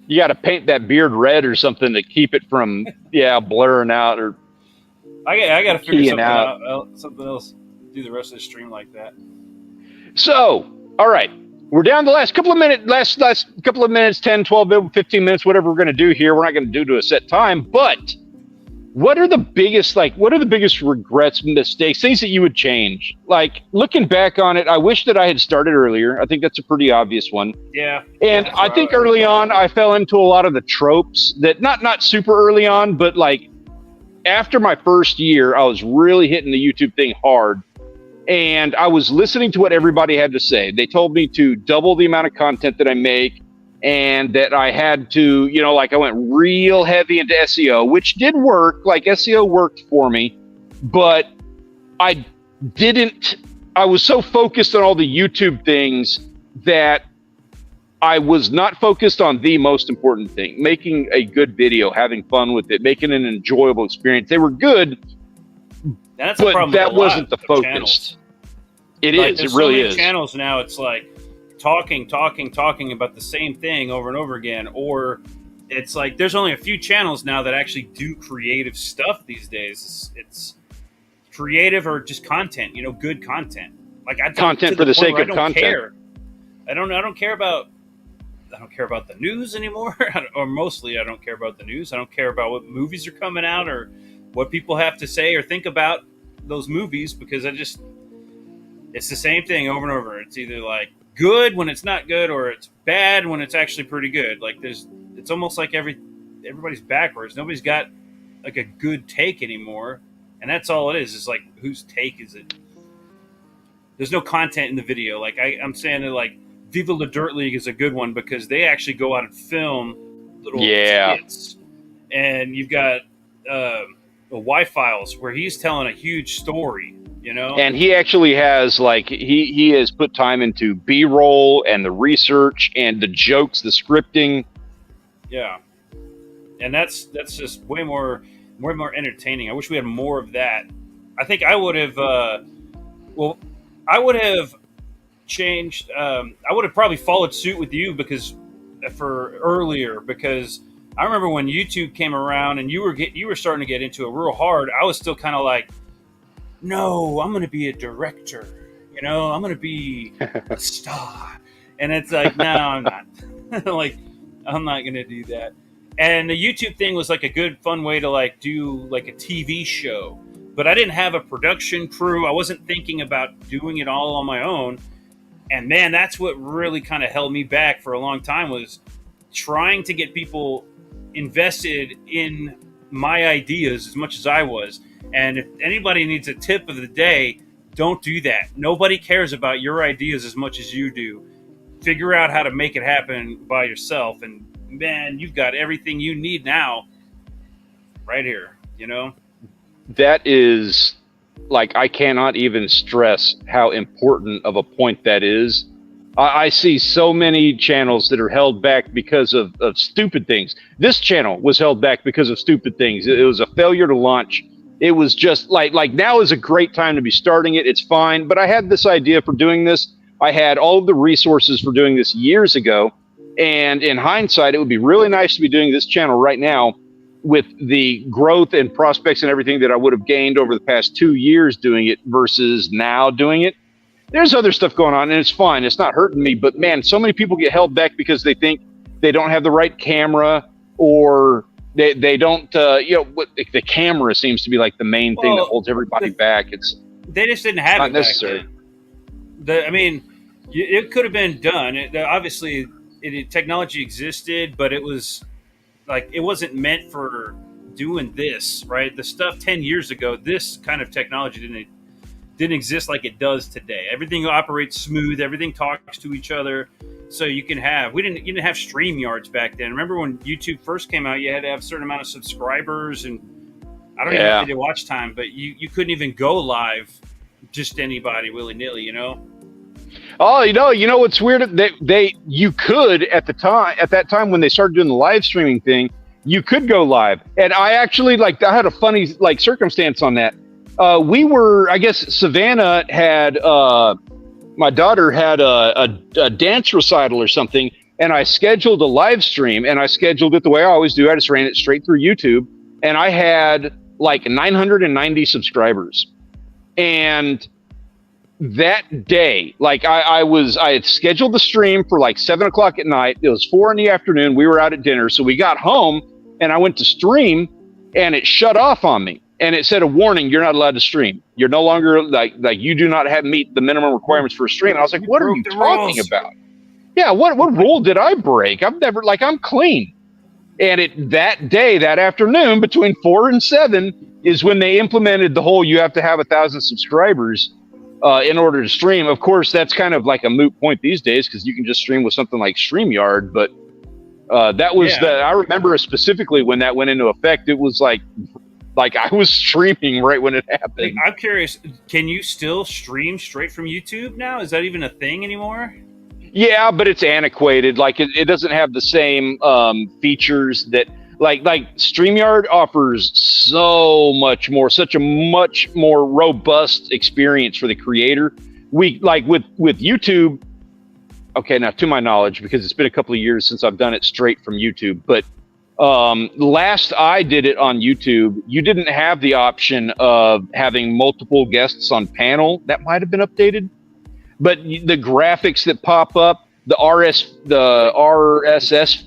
You got to paint that beard red or something to keep it from, blurring out or. I got to figure something else. Do the rest of the stream like that. So, all right, we're down the last couple of minutes. Last couple of minutes, 10, 12, 15 minutes, whatever we're going to do here. We're not going to do to a set time, but what are the biggest regrets, mistakes, things that you would change? Like looking back on it, I wish that I had started earlier. I think that's a pretty obvious one. Yeah. And I think early on I fell into a lot of the tropes that not super early on, but like after my first year, I was really hitting the YouTube thing hard. And I was listening to what everybody had to say. They told me to double the amount of content that I make, and that I had to, I went real heavy into SEO, which did work. Like SEO worked for me, but I was so focused on all the YouTube things that I was not focused on the most important thing, making a good video, having fun with it, making an enjoyable experience. They were good, but that wasn't the focus. It is. It really is. Channels now, it's like talking about the same thing over and over again, or it's like there's only a few channels now that actually do creative stuff these days. It's creative or just content, good content. Like content for the sake of content. I don't care about the news anymore, or mostly I don't care about the news. I don't care about what movies are coming out or what people have to say or think about those movies, because it's the same thing over and over. It's either like good when it's not good, or it's bad when it's actually pretty good. Like it's almost like everybody's backwards. Nobody's got like a good take anymore, and that's all it is. It's like, whose take is it? There's no content in the video. Like I'm saying that, like, Viva La Dirt League is a good one because they actually go out and film little skits. And you've got the Y-Files where he's telling a huge story, And he actually has, like, he has put time into B-roll and the research and the jokes, the scripting. Yeah. And that's just way more entertaining. I wish we had more of that. I think I would have changed. I would have probably followed suit with you because I remember when YouTube came around and you were starting to get into it real hard. I was still kind of like, no, I'm going to be a director. I'm going to be a star. And it's like, no, I'm not. Like, I'm not going to do that. And the YouTube thing was like a good, fun way to like do like a TV show. But I didn't have a production crew. I wasn't thinking about doing it all on my own. And man, that's what really kind of held me back for a long time, was trying to get people invested in my ideas as much as I was. And if anybody needs a tip of the day, don't do that. Nobody cares about your ideas as much as you do. Figure out how to make it happen by yourself, and man, you've got everything you need now right here, you know? That is, like, I cannot even stress how important of a point that is. I see so many channels that are held back because of stupid things. This channel was held back because of stupid things. It was a failure to launch. It was just like now is a great time to be starting it. It's fine. But I had this idea for doing this. I had all of the resources for doing this years ago. And in hindsight, it would be really nice to be doing this channel right now with the growth and prospects and everything that I would have gained over the past 2 years doing it versus now doing it. There's other stuff going on, and it's fine. It's not hurting me. But man, so many people get held back because they think they don't have the right camera, or they don't. The camera seems to be like the main thing that holds everybody back. They just didn't have not it necessary. Back then. I mean, it could have been done. Obviously, technology existed, but it was like it wasn't meant for doing this, right? The stuff 10 years ago, this kind of technology didn't exist like it does today. Everything operates smooth. Everything talks to each other. So you didn't have StreamYards back then. Remember when YouTube first came out, you had to have a certain amount of subscribers, and I don't even know if they did watch time, but you couldn't even go live just anybody willy nilly, you know? Oh, you know what's weird? You could at that time when they started doing the live streaming thing, you could go live. And I actually I had a funny circumstance on that. I guess Savannah had, my daughter had a dance recital or something, and I scheduled a live stream, and I scheduled it the way I always do. I just ran it straight through YouTube, and I had like 990 subscribers. And that day, I had scheduled the stream for like 7 o'clock at night. It was 4 in the afternoon. We were out at dinner. So we got home and I went to stream, and it shut off on me. And it said a warning, you're not allowed to stream. You're no longer you do not meet the minimum requirements for a stream. And I was like, what are you talking about? Yeah. What rule did I break? I'm clean. And that day, that afternoon, between 4 and 7 is when they implemented the whole, you have to have 1,000 subscribers in order to stream. Of course, that's kind of like a moot point these days, because you can just stream with something like StreamYard. But that was I remember specifically when that went into effect. It was like I was streaming right when it happened. I'm curious, can you still stream straight from YouTube now? Is that even a thing anymore? Yeah, but it's antiquated. It doesn't have the same features that like StreamYard offers such a much more robust experience for the creator. With YouTube. Okay, now to my knowledge, because it's been a couple of years since I've done it straight from YouTube, but last I did it on YouTube, you didn't have the option of having multiple guests on panel. That might have been updated, but the graphics that pop up, the RSS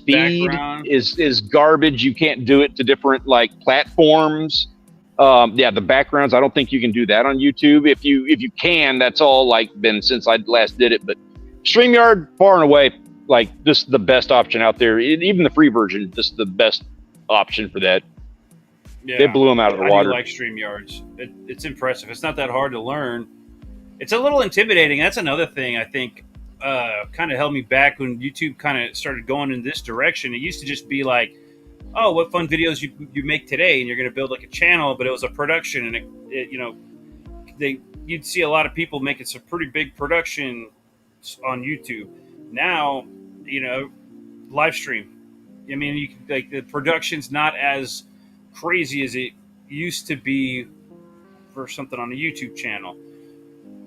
feed is garbage. You can't do it to different platforms. The backgrounds, I don't think you can do that on YouTube. If you can, that's all been since I last did it. But StreamYard, far and away, just the best option out there. Even the free version, just the best option for that. Yeah, they blew them out of the water. I do like StreamYards. It's impressive. It's not that hard to learn. It's a little intimidating. That's another thing I think kind of held me back when YouTube kind of started going in this direction. It used to just be like, oh, what fun videos you make today, and you're going to build a channel, but it was a production, and you'd see a lot of people making some pretty big production on YouTube. Now, live stream. I mean, the production's not as crazy as it used to be for something on a YouTube channel,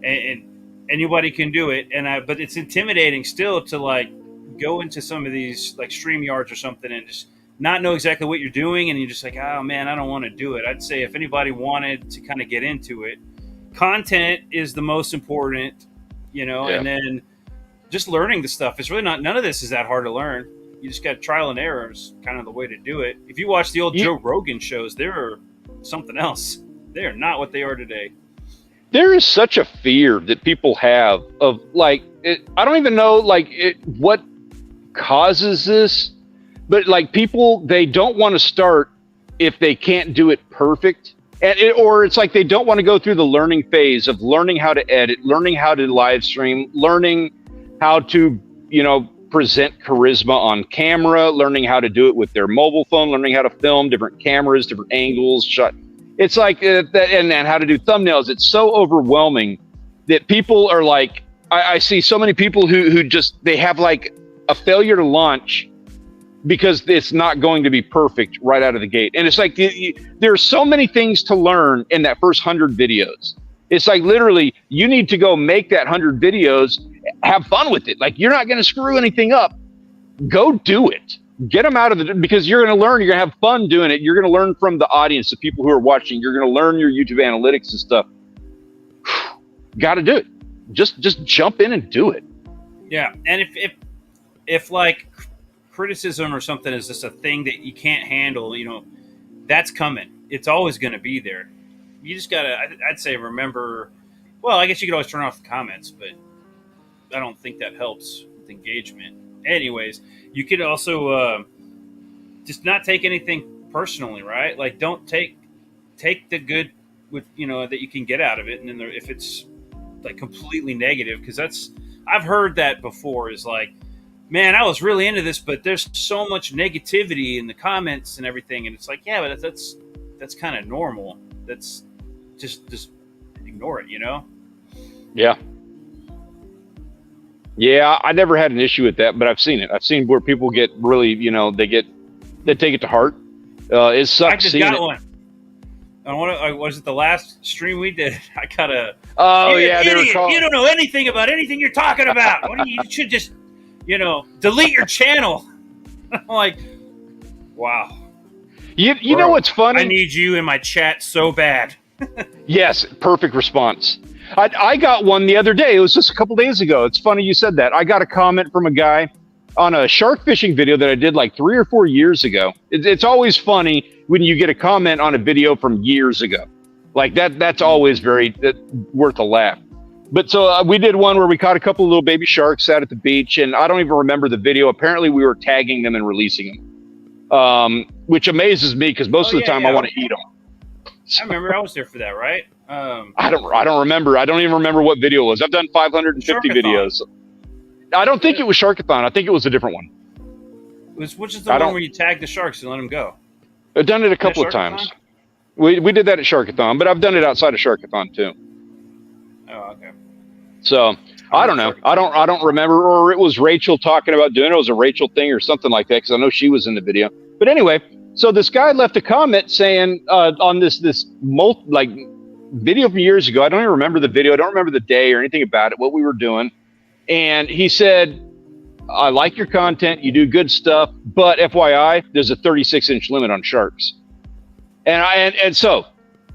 and anybody can do it. But it's intimidating still to go into some of these StreamYards or something and just not know exactly what you're doing, and you're just like, oh man, I don't want to do it. I'd say if anybody wanted to kind of get into it, content is the most important, and then just learning the stuff. It's really none of this is that hard to learn. You just got trial and error is kind of the way to do it. If you watch the old Joe Rogan shows, they're something else. They are not what they are today. There is such a fear that people have of like, I don't even know what causes this, but like people, they don't want to start if they can't do it perfect. Or it's like they don't want to go through the learning phase of learning how to edit, learning how to live stream, learning how to, present charisma on camera, learning how to do it with their mobile phone, learning how to film different cameras, different angles, shot. It's like that, and how to do thumbnails. It's so overwhelming that people are like, I see so many people who just, they have like a failure to launch because it's not going to be perfect right out of the gate. And it's like, there are so many things to learn in that first 100 videos. It's like, literally, you need to go make that 100 videos, have fun with it. Like, you're not going to screw anything up. Go do it. Get them out of the, because you're going to learn, you're going to have fun doing it. You're going to learn from the audience, the people who are watching. You're going to learn your YouTube analytics and stuff. Got to do it. Just jump in and do it. Yeah. And if like criticism or something is just a thing that you can't handle, that's coming. It's always going to be there. You just got to, I'd say, remember, well, I guess you could always turn off the comments, but I don't think that helps with engagement. Anyways, you could also just not take anything personally, right? Like, don't take the good with, that you can get out of it. And then if it's like completely negative, because I've heard that before, is like, man, I was really into this, but there's so much negativity in the comments and everything. And it's like, yeah, but that's kind of normal. That's just ignore it, Yeah. Yeah, I never had an issue with that, but I've seen it. I've seen where people get really, they take it to heart. It sucks. I just got one. Was it the last stream we did? I got a. Oh yeah, idiot. You don't know anything about anything you're talking about. You should just, delete your channel. I'm like, wow. You know what's funny? I need you in my chat so bad. Yes, perfect response. I got one the other day. It was just a couple days ago. It's funny you said that. I got a comment from a guy on a shark fishing video that I did like 3 or 4 years ago. It's always funny when you get a comment on a video from years ago. Like that's always worth a laugh. But so we did one where we caught a couple of little baby sharks out at the beach, and I don't even remember the video. Apparently we were tagging them and releasing them, which amazes me because most of the time I want to eat them. I remember I was there for that, right? I don't remember. I don't even remember what video it was. I've done 550 videos. I don't think it was Sharkathon. I think it was a different one. Which is the one where you tag the sharks and let them go? I've done it a couple of times. We did that at Sharkathon, but I've done it outside of Sharkathon too. Oh, okay. So I don't know. I don't remember. Or it was Rachel talking about doing it. It was a Rachel thing or something like that because I know she was in the video. But anyway, so this guy left a comment saying on this video from years ago. I don't even remember the video. I don't remember the day or anything about it, what we were doing. And he said, I like your content. You do good stuff. But FYI, there's a 36-inch limit on sharks. And so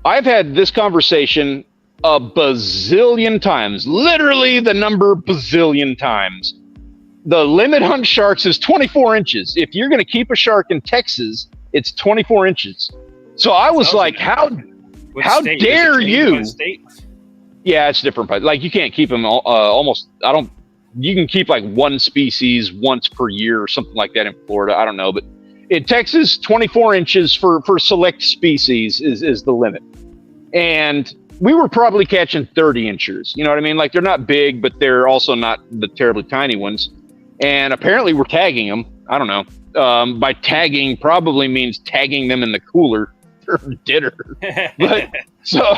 I've had this conversation a bazillion times, literally the number bazillion times. The limit on sharks is 24 inches. If you're going to keep a shark in Texas, it's 24 inches. So I was like, how dare you? Yeah, it's different. Like you can't keep them almost. You can keep like one species once per year or something like that in Florida. I don't know. But in Texas, 24 inches for select species is the limit. And we were probably catching 30 inches. You know what I mean? Like they're not big, but they're also not the terribly tiny ones. And apparently we're tagging them. I don't know. By tagging probably means tagging them in the cooler for dinner. But so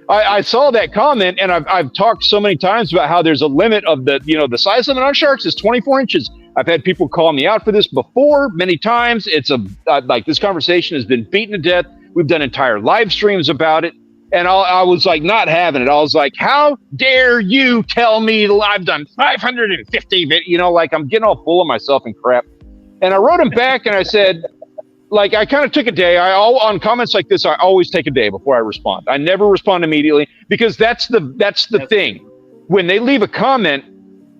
I saw that comment, and I've talked so many times about how there's a limit of the size limit on sharks is 24 inches. I've had people call me out for this before many times. It's like this conversation has been beaten to death. We've done entire live streams about it. And I was like, not having it. I was like, how dare you tell me I've done 550, like I'm getting all full of myself and crap. And I wrote him back and I said, like, I kind of took a day. On comments like this, I always take a day before I respond. I never respond immediately because that's the thing. When they leave a comment,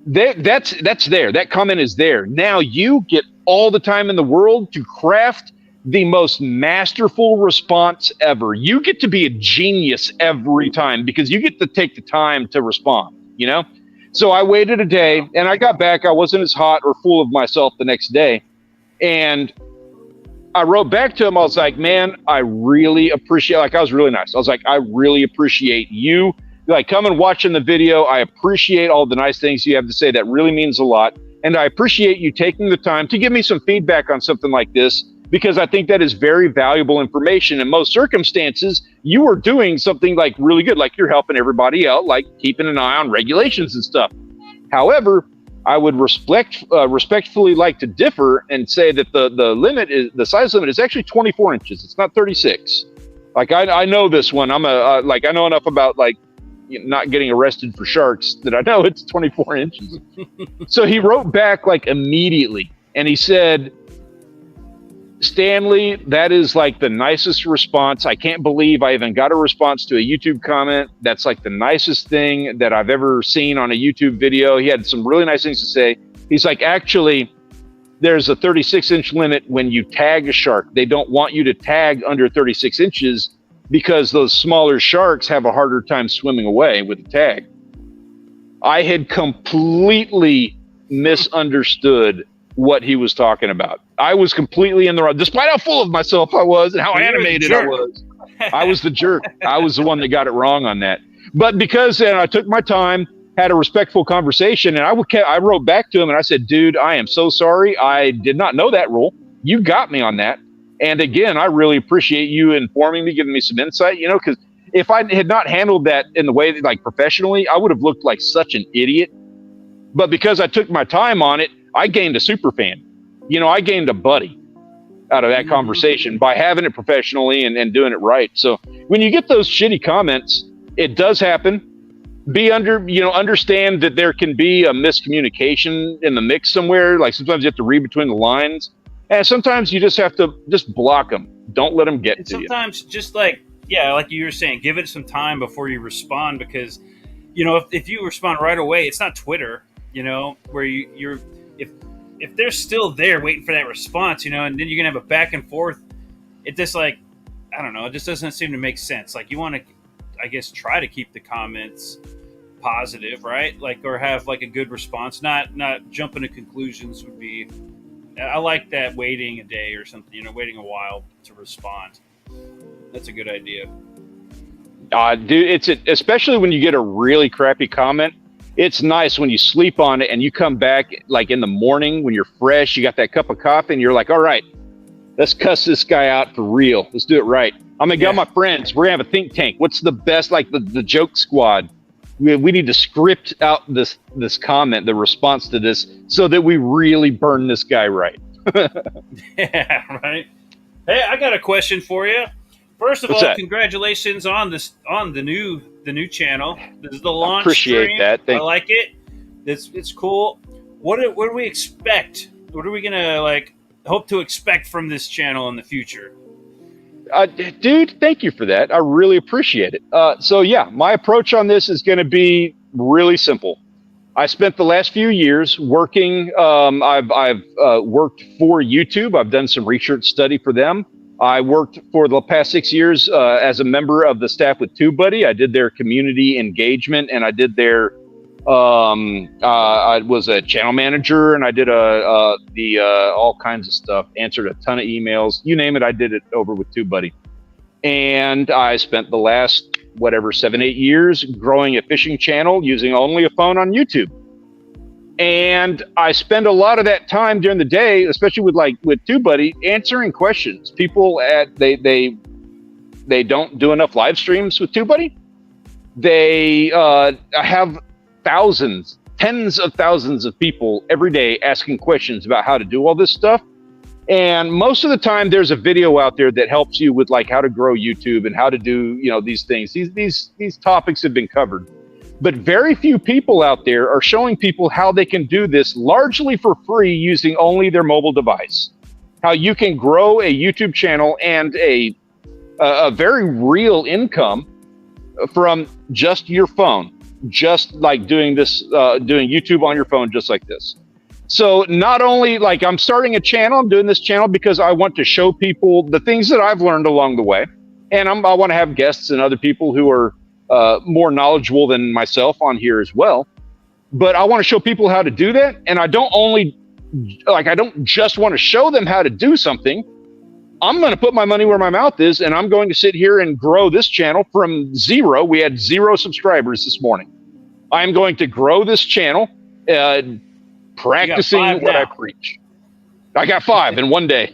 that's there. That comment is there. Now you get all the time in the world to craft the most masterful response ever. You get to be a genius every time because you get to take the time to respond, you know? So I waited a day and I got back. I wasn't as hot or full of myself the next day. And I wrote back to him. I was like, man, I really appreciate, like, I was really nice. I was like, I really appreciate you. Like, come and watching the video. I appreciate all the nice things you have to say. That really means a lot. And I appreciate you taking the time to give me some feedback on something like this, because I think that is very valuable information. In most circumstances, you are doing something like really good, like you're helping everybody out, like keeping an eye on regulations and stuff. However, I would respectfully like to differ and say that the size limit is actually 24 inches. It's not 36. Like I know this one. I know enough about like not getting arrested for sharks that I know it's 24 inches. So he wrote back like immediately and he said, Stanley, that is like the nicest response. I can't believe I even got a response to a YouTube comment. That's like the nicest thing that I've ever seen on a YouTube video. He had some really nice things to say. He's like, actually, there's a 36-inch limit when you tag a shark. They don't want you to tag under 36 inches because those smaller sharks have a harder time swimming away with the tag. I had completely misunderstood what he was talking about. I was completely in the wrong, despite how full of myself I was and how animated I was. I was the jerk. I was the one that got it wrong on that. But because I took my time, had a respectful conversation, and I wrote back to him and I said, dude, I am so sorry. I did not know that rule. You got me on that. And again, I really appreciate you informing me, giving me some insight, you know, because if I had not handled that in the way that, like, professionally, I would have looked like such an idiot. But because I took my time on it, I gained a super fan. You know, I gained a buddy out of that conversation by having it professionally and doing it right. So when you get those shitty comments, it does happen. Understand that there can be a miscommunication in the mix somewhere. Like sometimes you have to read between the lines. And sometimes you just have to just block them. Don't let them get to you. Sometimes just like you were saying, give it some time before you respond, because, you know, if you respond right away, it's not Twitter, you know, where you're if they're still there waiting for that response, you know, and then you're going to have a back and forth, it just like, I don't know, it just doesn't seem to make sense. Like you want to, I guess, try to keep the comments positive, right? Like, or have like a good response, not jumping to conclusions would be, I like that, waiting a day or something, you know, waiting a while to respond. That's a good idea. Dude, especially when you get a really crappy comment. It's nice when you sleep on it and you come back like in the morning when you're fresh, you got that cup of coffee and you're like, all right, let's cuss this guy out for real. Let's do it right. I'm going to go my friends. We're going to have a think tank. What's the best, like the joke squad? We need to script out this comment, the response to this, so that we really burn this guy right. Yeah, right. Hey, I got a question for you. First of all, congratulations on the new channel. This is the launch. Appreciate that. I like it. It's cool. What do we expect? What are we gonna hope to expect from this channel in the future? Dude, thank you for that. I really appreciate it. So yeah, my approach on this is going to be really simple. I spent the last few years working. I've worked for YouTube. I've done some research study for them. I worked for the past 6 years as a member of the staff with TubeBuddy. I did their community engagement, and I did their. I was a channel manager, and I did all kinds of stuff. Answered a ton of emails, you name it. I did it over with TubeBuddy, and I spent the last 7-8 years growing a fishing channel using only a phone on YouTube. And I spend a lot of that time during the day, especially with TubeBuddy, answering questions. People they don't do enough live streams with TubeBuddy. They have thousands, tens of thousands of people every day asking questions about how to do all this stuff. And most of the time there's a video out there that helps you with how to grow YouTube and how to do, these things. These topics have been covered. But very few people out there are showing people how they can do this largely for free using only their mobile device. How you can grow a YouTube channel and a very real income from just your phone, just like doing this, doing YouTube on your phone, just like this. So not only like I'm starting a channel, I'm doing this channel because I want to show people the things that I've learned along the way, and I want to have guests and other people who are more knowledgeable than myself on here as well. But I want to show people how to do that, and I don't just want to show them how to do something. I'm going to put my money where my mouth is, and I'm going to sit here and grow this channel from zero. We had 0 subscribers this morning. I'm going to grow this channel, practicing what I preach. I got 5 in one day.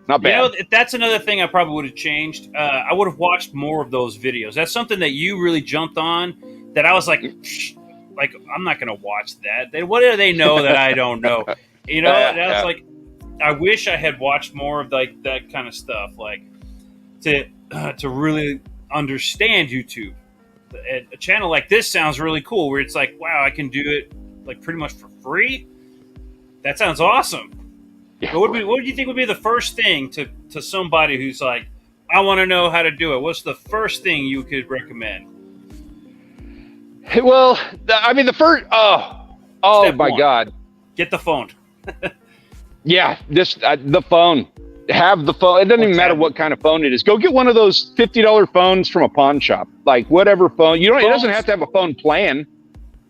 Not bad. You know, that's another thing I probably would have changed. I would have watched more of those videos. That's something that you really jumped on that I was like, I'm not going to watch that. What do they know that I don't know? You know, that's like, I wish I had watched more of like that kind of stuff, like to really understand YouTube. A channel like this sounds really cool, where it's like, wow, I can do it like pretty much for free. That sounds awesome. Yeah. But what do you think would be the first thing to somebody who's like, I want to know how to do it? What's the first thing you could recommend? Well, I mean, the first, Step my one. God. Get the phone. Yeah, the phone. Have the phone. It doesn't even matter what kind of phone it is. Go get one of those $50 phones from a pawn shop. Like whatever phone. It doesn't have to have a phone plan.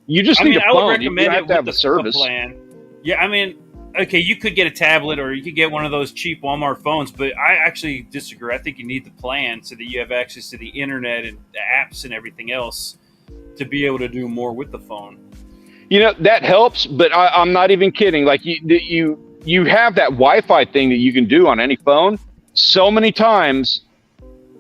You just need a phone. I would recommend you have to have a service. Plan. Yeah, I mean, okay, you could get a tablet or you could get one of those cheap Walmart phones, but I actually disagree. I think you need the plan so that you have access to the internet and the apps and everything else to be able to do more with the phone. You know, that helps, but I'm not even kidding. Like you have that Wi-Fi thing that you can do on any phone. So many times,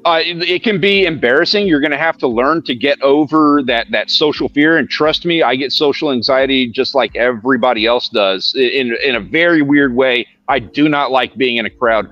it can be embarrassing. You're going to have to learn to get over that social fear. And trust me, I get social anxiety just like everybody else does in a very weird way. I do not like being in a crowd.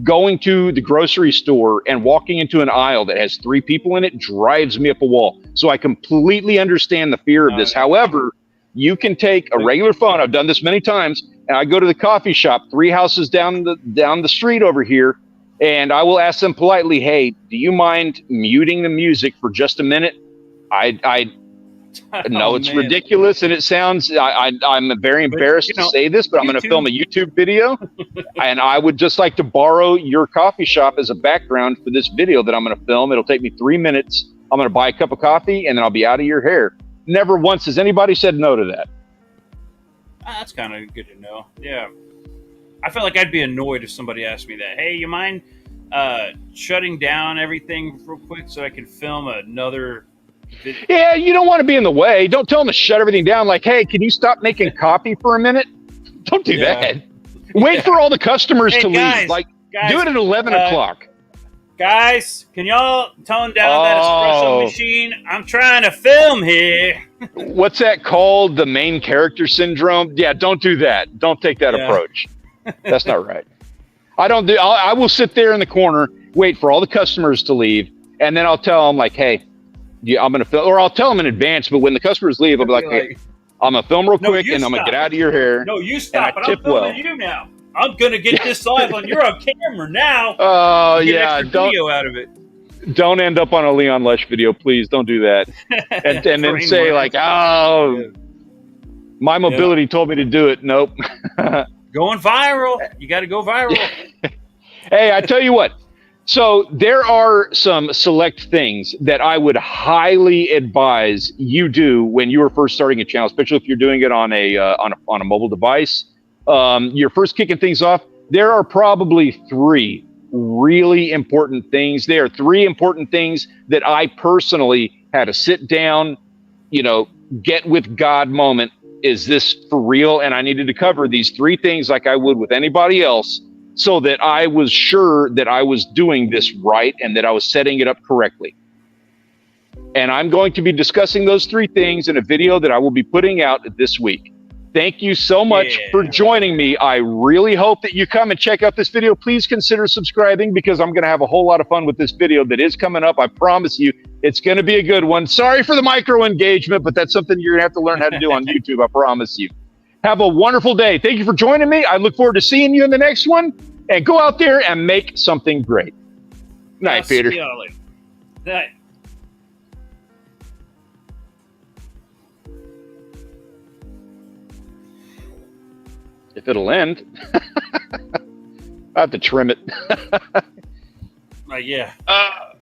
Going to the grocery store and walking into an aisle that has 3 people in it drives me up a wall. So I completely understand the fear of this. However, you can take a regular phone. I've done this many times, and I go to the coffee shop 3 houses down the street over here, and I will ask them politely, "Hey, do you mind muting the music for just a minute?" I know it's ridiculous, and it sounds. I'm very embarrassed to say this, but I'm going to film a YouTube video, and I would just like to borrow your coffee shop as a background for this video that I'm going to film. It'll take me 3 minutes. I'm going to buy a cup of coffee, and then I'll be out of your hair. Never once has anybody said no to that. That's kind of good to know. Yeah. I feel like I'd be annoyed if somebody asked me that. Hey, you mind shutting down everything real quick so I can film another video? Yeah, you don't want to be in the way. Don't tell them to shut everything down. Like, hey, can you stop making coffee for a minute? Don't do that. Wait for all the customers to leave. Like, do it at 11 o'clock. Guys, can y'all tone down that espresso machine? I'm trying to film here. What's that called? The main character syndrome? Yeah, don't do that. Don't take that approach. That's not right. I will sit there in the corner, wait for all the customers to leave, and then I'll tell them, like, hey, I'm going to film, or I'll tell them in advance, but when the customers leave, I'll be like, hey, I'm going to film real quick, and I'm going to get out of your hair. No, you stop, but I'm filming you now. I'm going to get this live on. You're on camera now. Oh, yeah. Video out of it. Don't end up on a Leon Lesh video, please. Don't do that. And then say, like, my mobility told me to do it. Nope. Going viral. You got to go viral. Hey, I tell you what. So there are some select things that I would highly advise you do when you are first starting a channel, especially if you're doing it on a mobile device. You're first kicking things off. There are probably 3 really important things. There are 3 important things that I personally had to sit down, get with God moment. Is this for real? And I needed to cover these 3 things like I would with anybody else, so that I was sure that I was doing this right and that I was setting it up correctly. And I'm going to be discussing those 3 things in a video that I will be putting out this week. Thank you so much for joining me. I really hope that you come and check out this video. Please consider subscribing, because I'm going to have a whole lot of fun with this video that is coming up. I promise you, it's going to be a good one. Sorry for the micro engagement, but that's something you're going to have to learn how to do on YouTube. I promise you. Have a wonderful day. Thank you for joining me. I look forward to seeing you in the next one. And go out there and make something great. Night, Peter. Night. if it'll end. I have to trim it. Yeah.